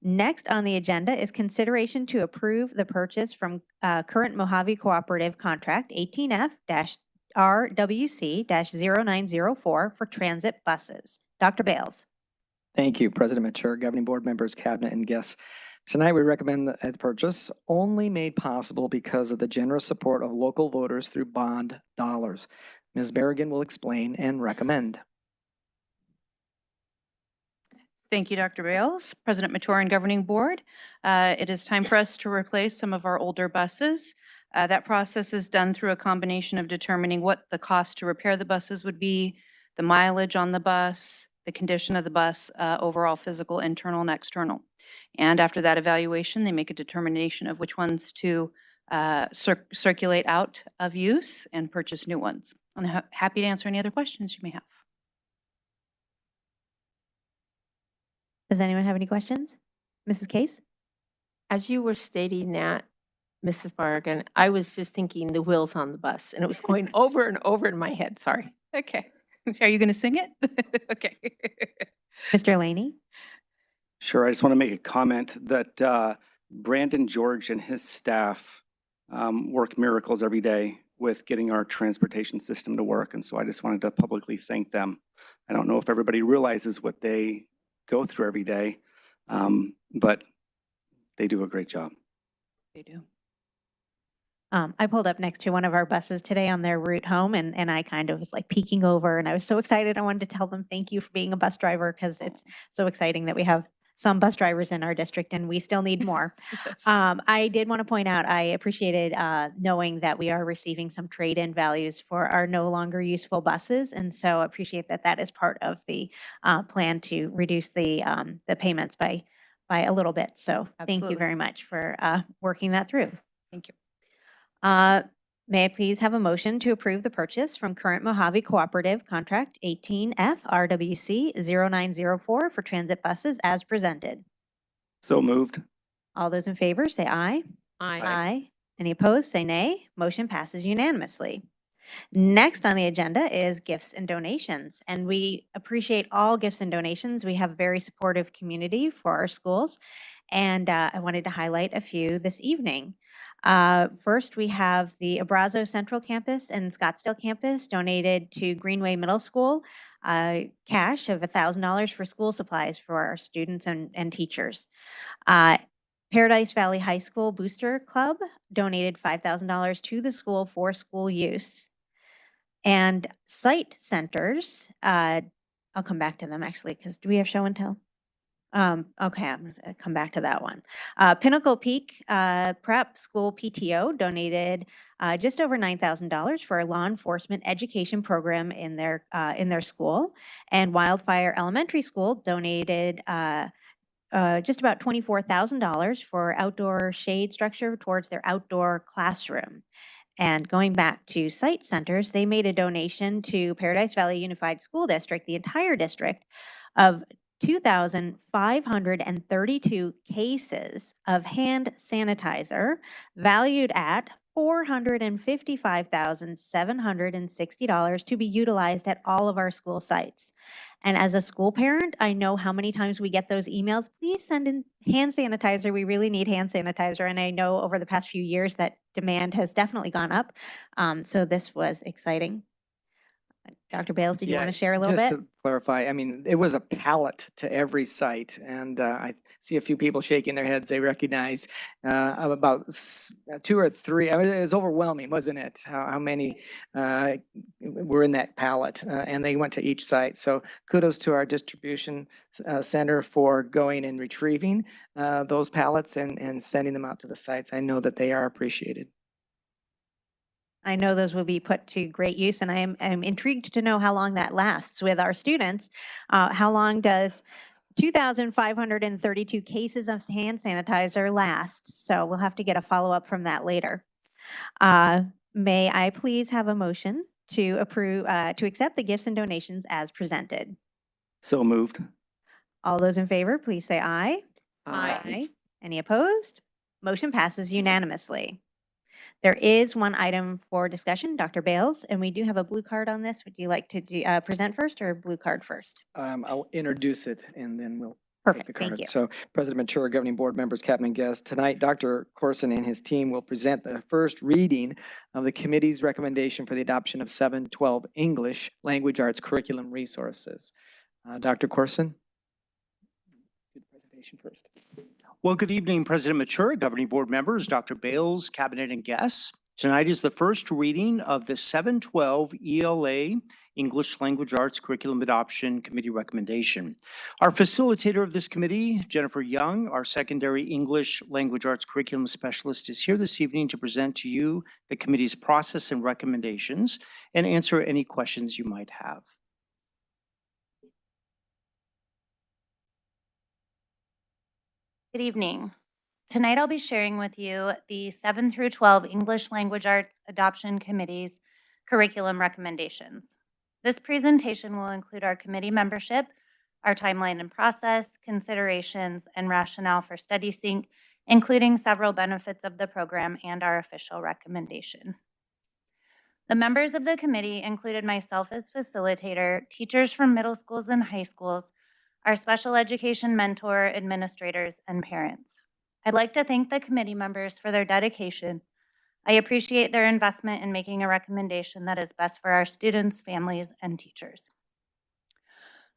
Next on the agenda is consideration to approve the purchase from current Mojave Cooperative Contract 18F-RWC-0904 for transit buses. Dr. Bales. Thank you, President Mature, Governing Board members, Cabinet, and guests. Tonight, we recommend the purchase only made possible because of the generous support of local voters through bond dollars. Ms. Berrigan will explain and recommend. Thank you, Dr. Bales, President Mature and Governing Board. It is time for us to replace some of our older buses. That process is done through a combination of determining what the cost to repair the buses would be, the mileage on the bus, the condition of the bus, overall physical, internal, and external. And after that evaluation, they make a determination of which ones to circulate out of use and purchase new ones. I'm happy to answer any other questions you may have. Does anyone have any questions? Mrs. Case? As you were stating that, Mrs. Bargan, I was just thinking the wheels on the bus, and it was going over and over in my head. Sorry. Okay. Are you going to sing it? Okay. Mr. Laney? Sure. I just want to make a comment that Brandon George and his staff work miracles every day with getting our transportation system to work. And so I just wanted to publicly thank them. I don't know if everybody realizes what they go through every day, but they do a great job. They do. I pulled up next to one of our buses today on their route home, and I kind of was like peeking over, and I was so excited. I wanted to tell them thank you for being a bus driver, because it's so exciting that we have some bus drivers in our district, and we still need more. Yes. I did want to point out, I appreciated knowing that we are receiving some trade-in values for our no longer useful buses, and so I appreciate that that is part of the plan to reduce the payments by a little bit. So thank you Absolutely. very much for working that through. Thank you. May I please have a motion to approve the purchase from current Mojave Cooperative Contract 18F-RWC-0904 for transit buses as presented? So moved. All those in favor say aye. Aye. Any opposed, say nay. Motion passes unanimously. Next on the agenda is gifts and donations, and we appreciate all gifts and donations. We have a very supportive community for our schools, and I wanted to highlight a few this evening. First, we have the Abrazo Central Campus and Scottsdale Campus donated to Greenway Middle School cash of $1,000 for school supplies for our students and teachers. Paradise Valley High School Booster Club donated $5,000 to the school for school use. And site centers, I'll come back to them actually, because do we have show and tell? Okay, I'm gonna come back to that one. Pinnacle Peak Prep School PTO donated just over $9,000 for a law enforcement education program in their school, and Wildfire Elementary School donated just about $24,000 for outdoor shade structure towards their outdoor classroom. And going back to site centers, they made a donation to Paradise Valley Unified School District, the entire district, of 2,532 cases of hand sanitizer valued at $455,760 to be utilized at all of our school sites. And as a school parent, I know how many times we get those emails. Please send in hand sanitizer. We really need hand sanitizer. And I know over the past few years that demand has definitely gone up. So this was exciting. Dr. Bales, did you want to share a little bit? Just to clarify, I mean, it was a pallet to every site, and I see a few people shaking their heads. They recognize about 2 or 3. I mean, it was overwhelming, wasn't it? How many were in that pallet, and they went to each site. So kudos to our distribution center for going and retrieving those pallets and sending them out to the sites. I know that they are appreciated. I know those will be put to great use, and I'm intrigued to know how long that lasts with our students. How long does 2,532 cases of hand sanitizer last? So we'll have to get a follow-up from that later. May I please have a motion to approve, to accept the gifts and donations as presented? So moved. All those in favor, please say aye. Aye. Any opposed? Motion passes unanimously. There is one item for discussion, Dr. Bales, and we do have a blue card on this. Would you like to present first or blue card first? I'll introduce it and then we'll take Perfect, the thank card. you. So President Matura, governing board members, cabinet and guests, tonight, Dr. Corson and his team will present the first reading of the committee's recommendation for the adoption of 712 English Language Arts Curriculum Resources. Dr. Corson? Do the presentation first. Well, good evening, President Matura, governing board members, Dr. Bales, cabinet and guests. Tonight is the first reading of the 712 ELA English Language Arts Curriculum Adoption Committee recommendation. Our facilitator of this committee, Jennifer Young, our secondary English Language Arts Curriculum Specialist, is here this evening to present to you the committee's process and recommendations and answer any questions you might have. Good evening. Tonight I'll be sharing with you the 7 through 12 English Language Arts Adoption Committee's curriculum recommendations. This presentation will include our committee membership, our timeline and process, considerations, and rationale for StudySync, including several benefits of the program and our official recommendation. The members of the committee included myself as facilitator, teachers from middle schools and high schools, our special education mentor, administrators, and parents. I'd like to thank the committee members for their dedication. I appreciate their investment in making a recommendation that is best for our students, families, and teachers.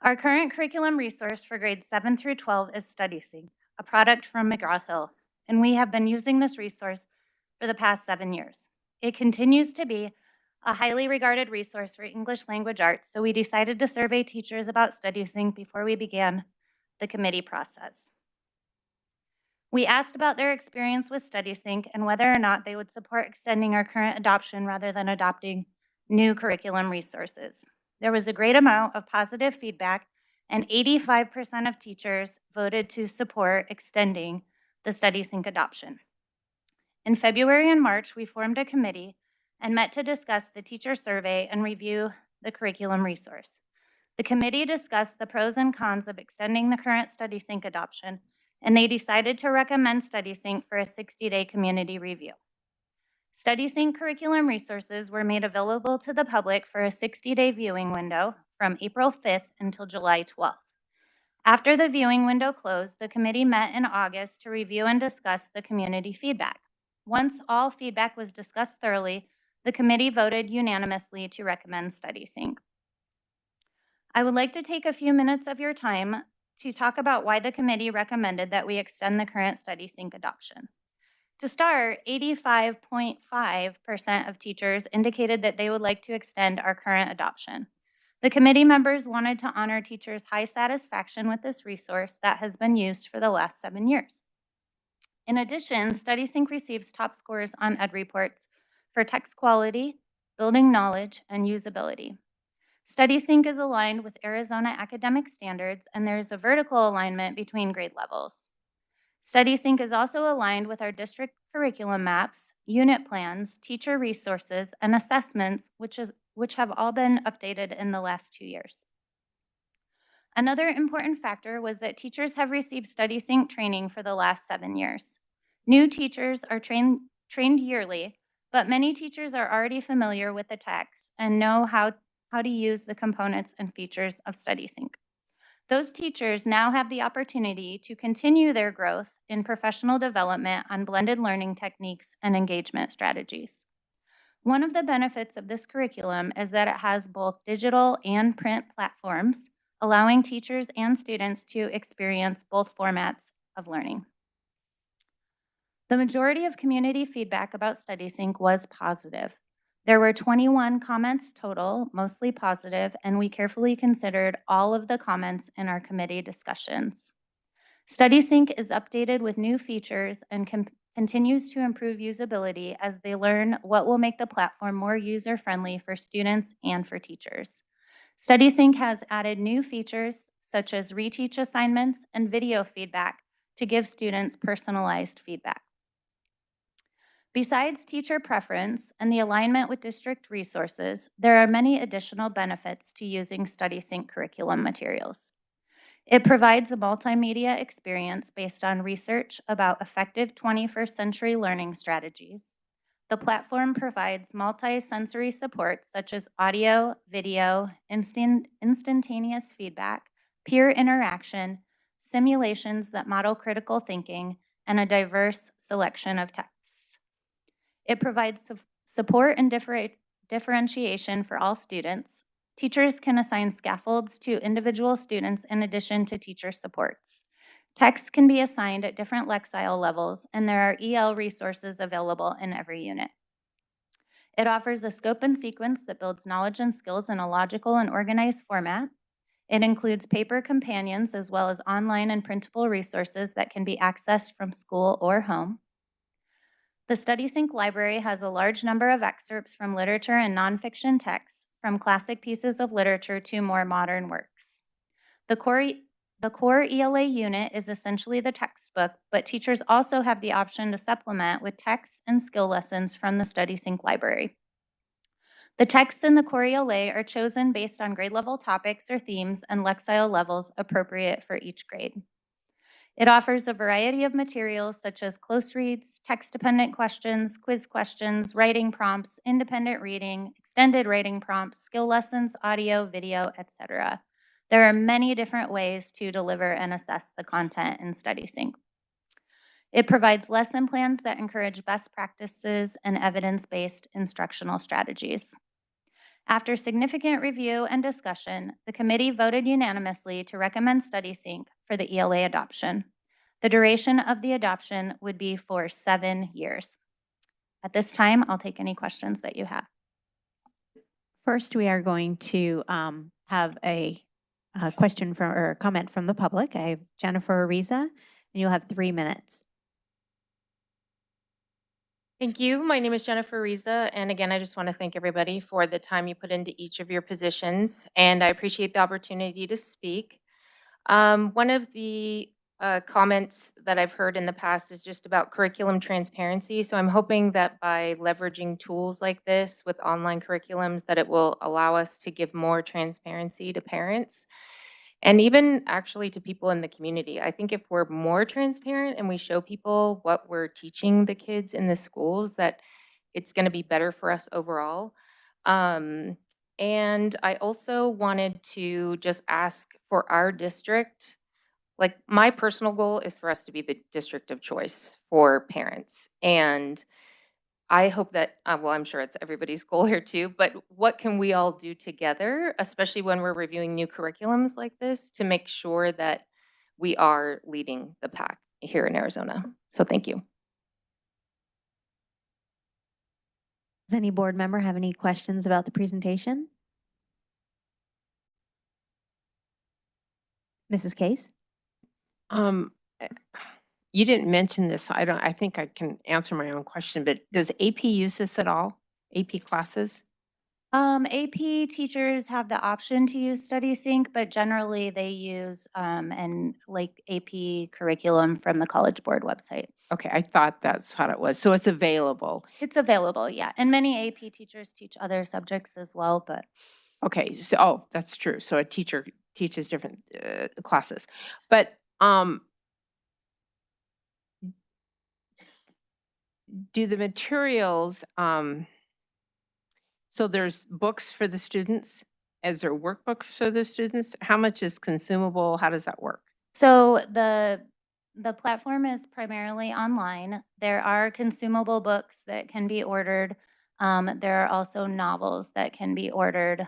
Our current curriculum resource for grades 7 through 12 is StudySync, a product from McGraw-Hill, and we have been using this resource for the past 7 years. It continues to be a highly regarded resource for English language arts, so we decided to survey teachers about StudySync before we began the committee process. We asked about their experience with StudySync and whether or not they would support extending our current adoption rather than adopting new curriculum resources. There was a great amount of positive feedback, and 85% of teachers voted to support extending the StudySync adoption. In February and March, we formed a committee and met to discuss the teacher survey and review the curriculum resource. The committee discussed the pros and cons of extending the current StudySync adoption, and they decided to recommend StudySync for a 60-day community review. StudySync curriculum resources were made available to the public for a 60-day viewing window from April 5th until July 12th. After the viewing window closed, the committee met in August to review and discuss the community feedback. Once all feedback was discussed thoroughly, the committee voted unanimously to recommend StudySync. I would like to take a few minutes of your time to talk about why the committee recommended that we extend the current StudySync adoption. To start, 85.5% of teachers indicated that they would like to extend our current adoption. The committee members wanted to honor teachers' high satisfaction with this resource that has been used for the last 7 years. In addition, StudySync receives top scores on EdReports for text quality, building knowledge, and usability. StudySync is aligned with Arizona academic standards, and there is a vertical alignment between grade levels. StudySync is also aligned with our district curriculum maps, unit plans, teacher resources, and assessments, which have all been updated in the last 2 years. Another important factor was that teachers have received StudySync training for the last 7 years. New teachers are trained yearly, but many teachers are already familiar with the text and know how to use the components and features of StudySync. Those teachers now have the opportunity to continue their growth in professional development on blended learning techniques and engagement strategies. One of the benefits of this curriculum is that it has both digital and print platforms, allowing teachers and students to experience both formats of learning. The majority of community feedback about StudySync was positive. There were 21 comments total, mostly positive, and we carefully considered all of the comments in our committee discussions. StudySync is updated with new features and continues to improve usability as they learn what will make the platform more user-friendly for students and for teachers. StudySync has added new features such as reteach assignments and video feedback to give students personalized feedback. Besides teacher preference and the alignment with district resources, there are many additional benefits to using StudySync curriculum materials. It provides a multimedia experience based on research about effective 21st century learning strategies. The platform provides multi-sensory support such as audio, video, instantaneous feedback, peer interaction, simulations that model critical thinking, and a diverse selection of texts. It provides support and differentiation for all students. Teachers can assign scaffolds to individual students in addition to teacher supports. Texts can be assigned at different Lexile levels, and there are EL resources available in every unit. It offers a scope and sequence that builds knowledge and skills in a logical and organized format. It includes paper companions as well as online and printable resources that can be accessed from school or home. The StudySync library has a large number of excerpts from literature and nonfiction texts, from classic pieces of literature to more modern works. The core ELA unit is essentially the textbook, but teachers also have the option to supplement with texts and skill lessons from the StudySync library. The texts in the core ELA are chosen based on grade level topics or themes and Lexile levels appropriate for each grade. It offers a variety of materials such as close reads, text-dependent questions, quiz questions, writing prompts, independent reading, extended writing prompts, skill lessons, audio, video, etc. There are many different ways to deliver and assess the content in StudySync. It provides lesson plans that encourage best practices and evidence-based instructional strategies. After significant review and discussion, the committee voted unanimously to recommend StudySync for the ELA adoption. The duration of the adoption would be for 7 years. At this time, I'll take any questions that you have. First, we are going to have a question or a comment from the public. I have Jennifer Ariza, and you'll have 3 minutes. Thank you. My name is Jennifer Ariza, and again, I just want to thank everybody for the time you put into each of your positions, and I appreciate the opportunity to speak. One of the comments that I've heard in the past is just about curriculum transparency. So I'm hoping that by leveraging tools like this with online curriculums, that it will allow us to give more transparency to parents and even actually to people in the community. I think if we're more transparent and we show people what we're teaching the kids in the schools, that it's going to be better for us overall. And I also wanted to just ask for our district, like my personal goal is for us to be the district of choice for parents. And I hope that, well, I'm sure it's everybody's goal here too, but what can we all do together, especially when we're reviewing new curriculums like this, to make sure that we are leading the pack here in Arizona? So thank you. Does any board member have any questions about the presentation? Mrs. Case? You didn't mention this. I think I can answer my own question, but does AP use this at all? AP classes? AP teachers have the option to use StudySync, but generally they use an AP curriculum from the College Board website. Okay, I thought that's what it was. So it's available. It's available, yeah. And many AP teachers teach other subjects as well, but Okay, so that's true. So a teacher teaches different classes, but do the materials? So there's books for the students. Is there workbooks for the students? How much is consumable? How does that work? so the platform is primarily online. There are consumable books that can be ordered. There are also novels that can be ordered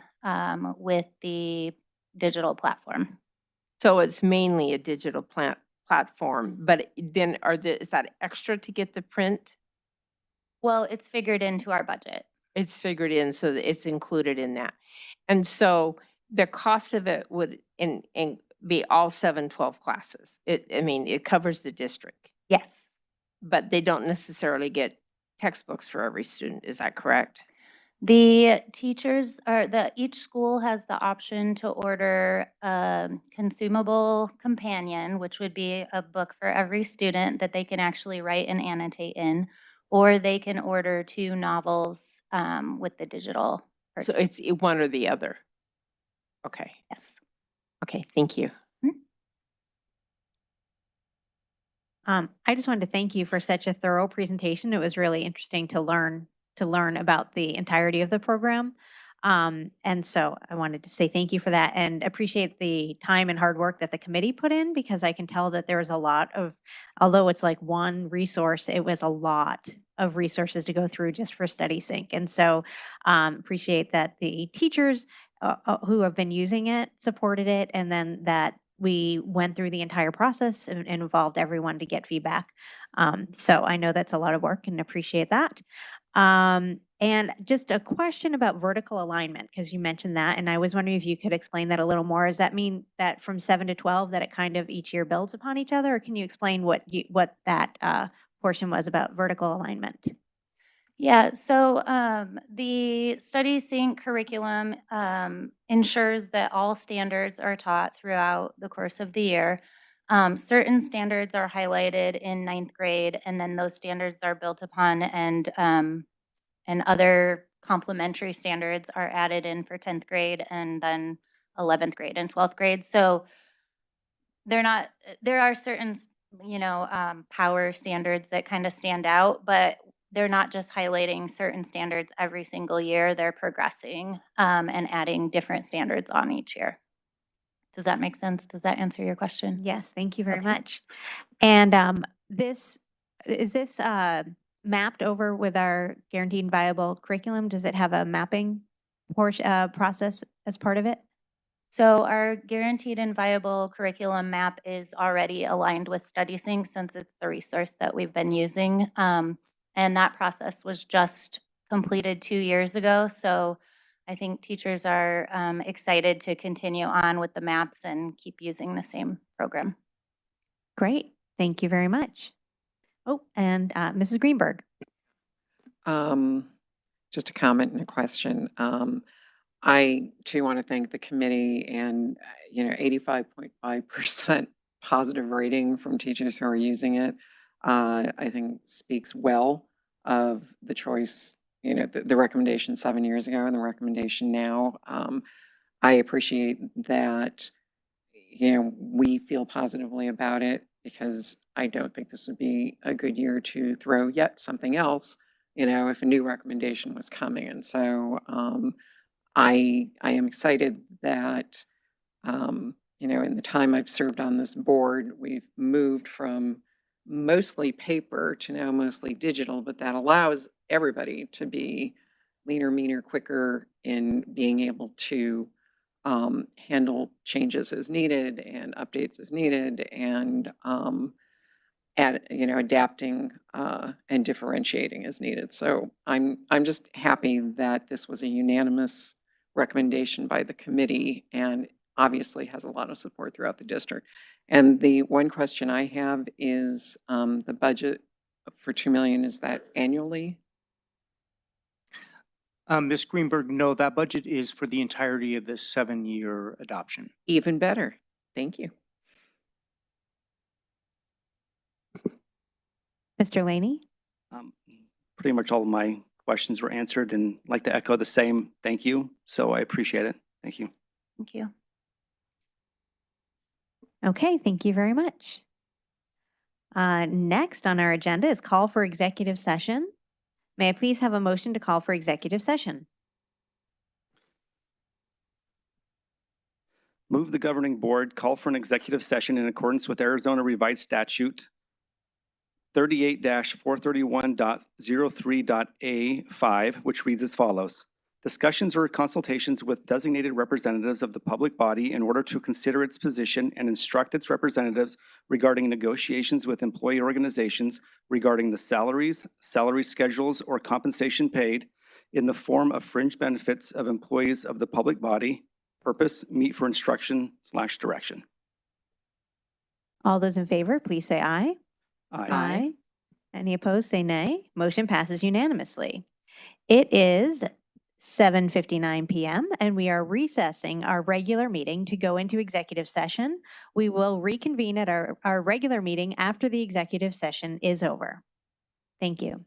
with the digital platform. So it's mainly a digital platform, but then is that extra to get the print? Well, it's figured into our budget. It's figured in, so that it's included in that. And so the cost of it would be all 712 classes. I mean, it covers the district. Yes. But they don't necessarily get textbooks for every student. Is that correct? The teachers each school has the option to order a consumable companion, which would be a book for every student that they can actually write and annotate in, or they can order 2 novels with the digital. So it's one or the other. Okay. Yes. Okay, thank you. I just wanted to thank you for such a thorough presentation. It was really interesting to learn to learn about the entirety of the program. And so I wanted to say thank you for that and appreciate the time and hard work that the committee put in, because I can tell that there was a lot of, although it's like one resource, it was a lot of resources to go through just for Study Sync. And so appreciate that the teachers who have been using it supported it, and then that we went through the entire process and involved everyone to get feedback. So I know that's a lot of work and appreciate that. And just a question about vertical alignment, because you mentioned that, and I was wondering if you could explain that a little more. Does that mean that from 7 to 12 that it kind of each year builds upon each other, or can you explain what that portion was about vertical alignment? Yeah, so the Study Sync curriculum ensures that all standards are taught throughout the course of the year. Certain standards are highlighted in ninth grade, and then those standards are built upon, and other complementary standards are added in for 10th grade and then 11th grade and 12th grade. So they're not, there are certain, power standards that kind of stand out, but they're not just highlighting certain standards every single year. They're progressing and adding different standards on each year. Does that make sense? Does that answer your question? Yes, thank you very Okay. much. And this is this mapped over with our guaranteed viable curriculum? Does it have a mapping portion process as part of it? So our guaranteed and viable curriculum map is already aligned with Study Sync since it's the resource that we've been using. And that process was just completed 2 years ago. So I think teachers are excited to continue on with the maps and keep using the same program. Great, thank you very much. Oh, and Mrs. Greenberg. Just a comment and a question. I too want to thank the committee and, 85.5% positive rating from teachers who are using it, I think speaks well of the choice, the recommendation 7 years ago and the recommendation now. I appreciate that, we feel positively about it, because I don't think this would be a good year to throw yet something else, if a new recommendation was coming. And so, I am excited that, in the time I've served on this board, we've moved from mostly paper to now mostly digital, but that allows everybody to be leaner, meaner, quicker in being able to handle changes as needed and updates as needed, and adapting and differentiating as needed. So I'm just happy that this was a unanimous recommendation by the committee, and obviously has a lot of support throughout the district. And the one question I have is the budget for 2 million, is that annually? Ms. Greenberg, no, that budget is for the entirety of this 7-year adoption. Even better. Thank you. Mr. Laney? Pretty much all of my questions were answered, and I'd like to echo the same thank you. So I appreciate it. Thank you. Thank you. Okay, thank you very much. Next on our agenda is call for executive session. May I please have a motion to call for executive session? Move the governing board call for an executive session in accordance with Arizona Revised Statute 38-431.03.A5, which reads as follows. Discussions or consultations with designated representatives of the public body in order to consider its position and instruct its representatives regarding negotiations with employee organizations regarding the salaries, salary schedules, or compensation paid in the form of fringe benefits of employees of the public body. Purpose, meet for instruction/direction. All those in favor, please say aye. Aye. Any opposed, say nay. Motion passes unanimously. It is 7:59 p.m. and we are recessing our regular meeting to go into executive session. We will reconvene at our regular meeting after the executive session is over. Thank you.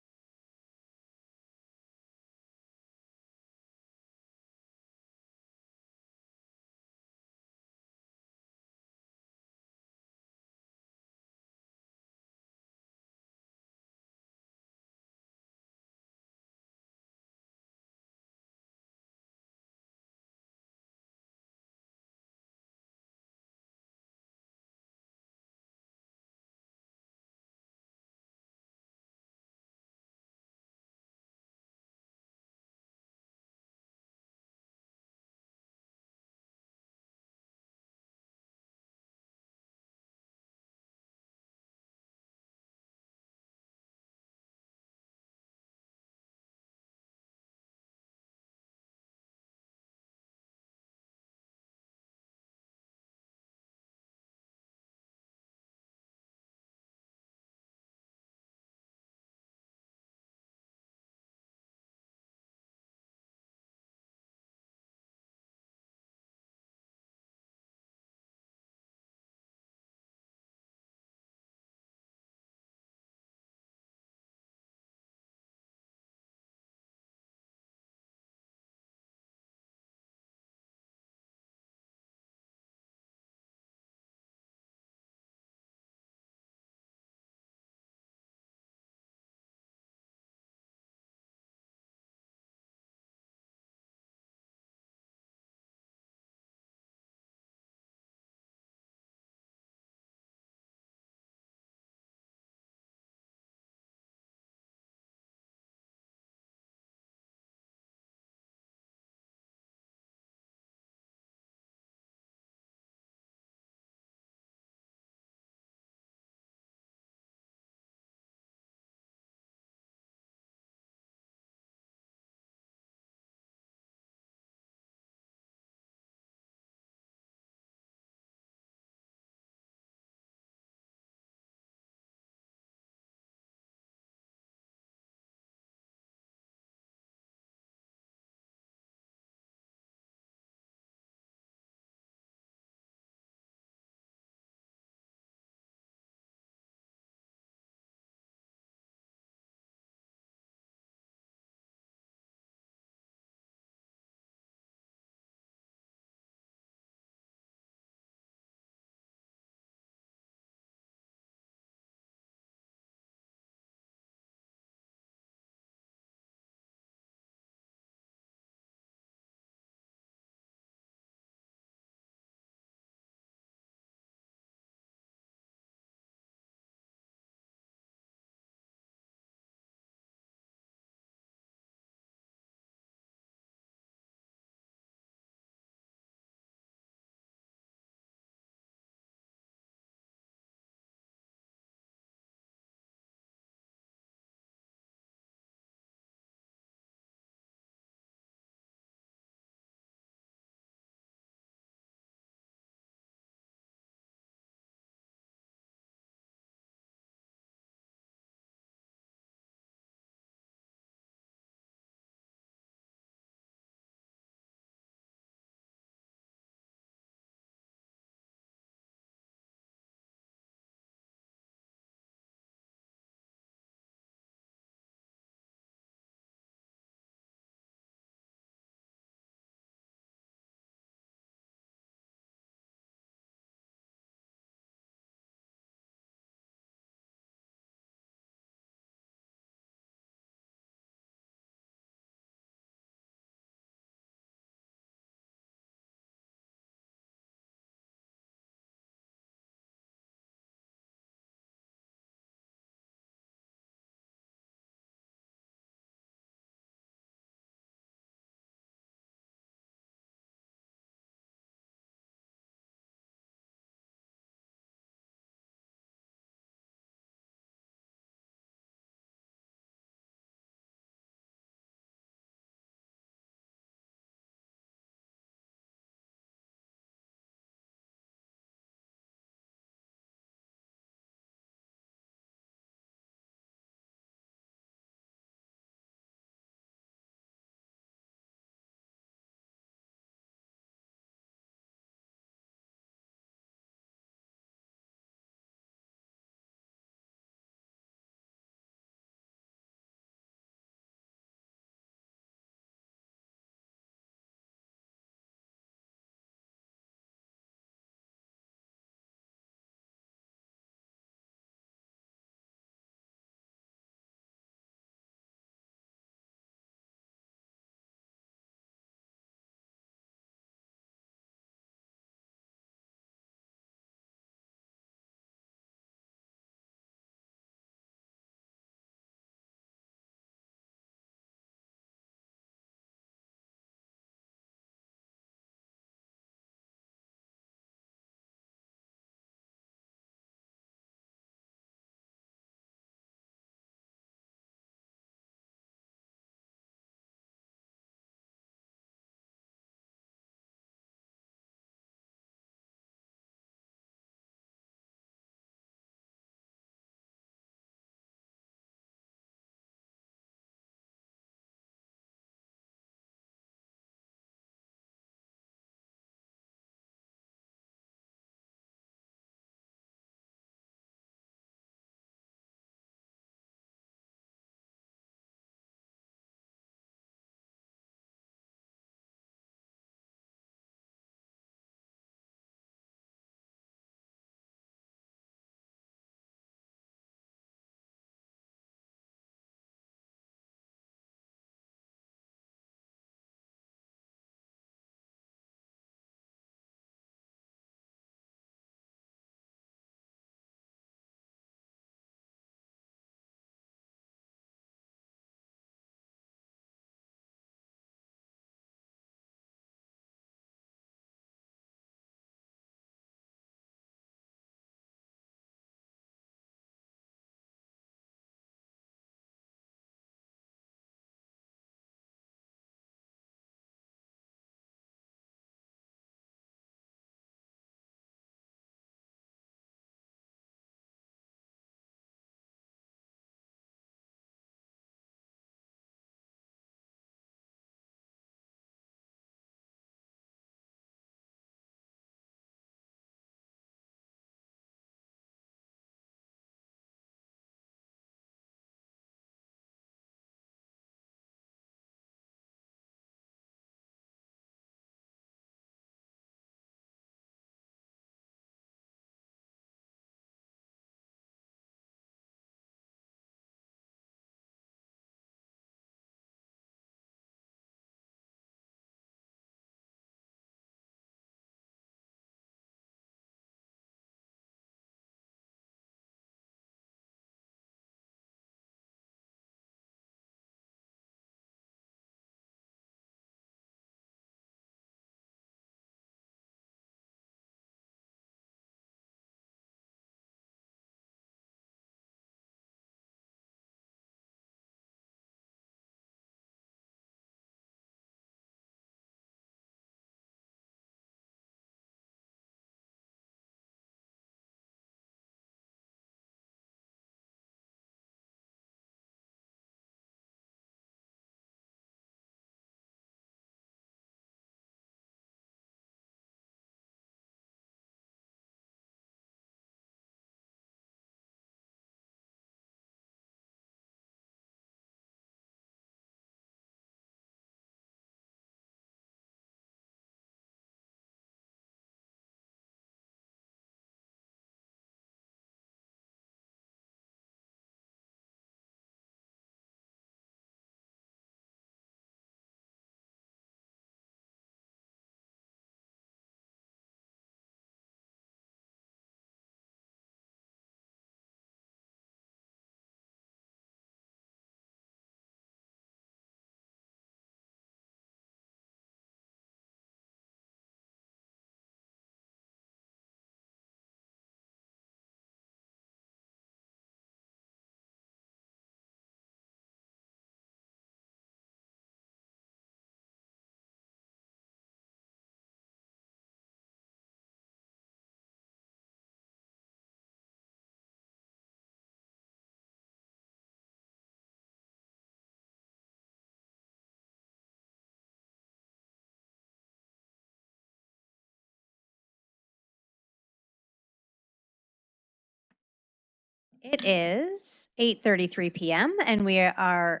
It is 8:33 p.m. and we are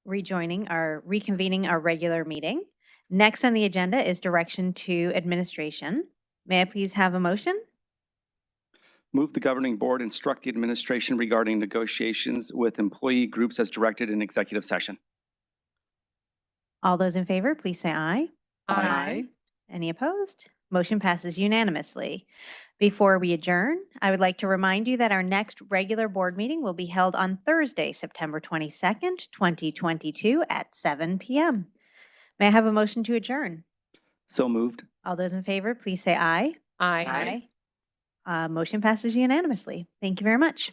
reconvening our regular meeting. Next on the agenda is direction to administration. May I please have a motion? Move the governing board instruct the administration regarding negotiations with employee groups as directed in executive session. All those in favor, please say aye. Aye. Any opposed? Motion passes unanimously. Before we adjourn, I would like to remind you that our next regular board meeting will be held on Thursday, September 22nd, 2022 at 7 p.m. May I have a motion to adjourn? So moved. All those in favor, please say aye. Aye. Motion passes unanimously. Thank you very much.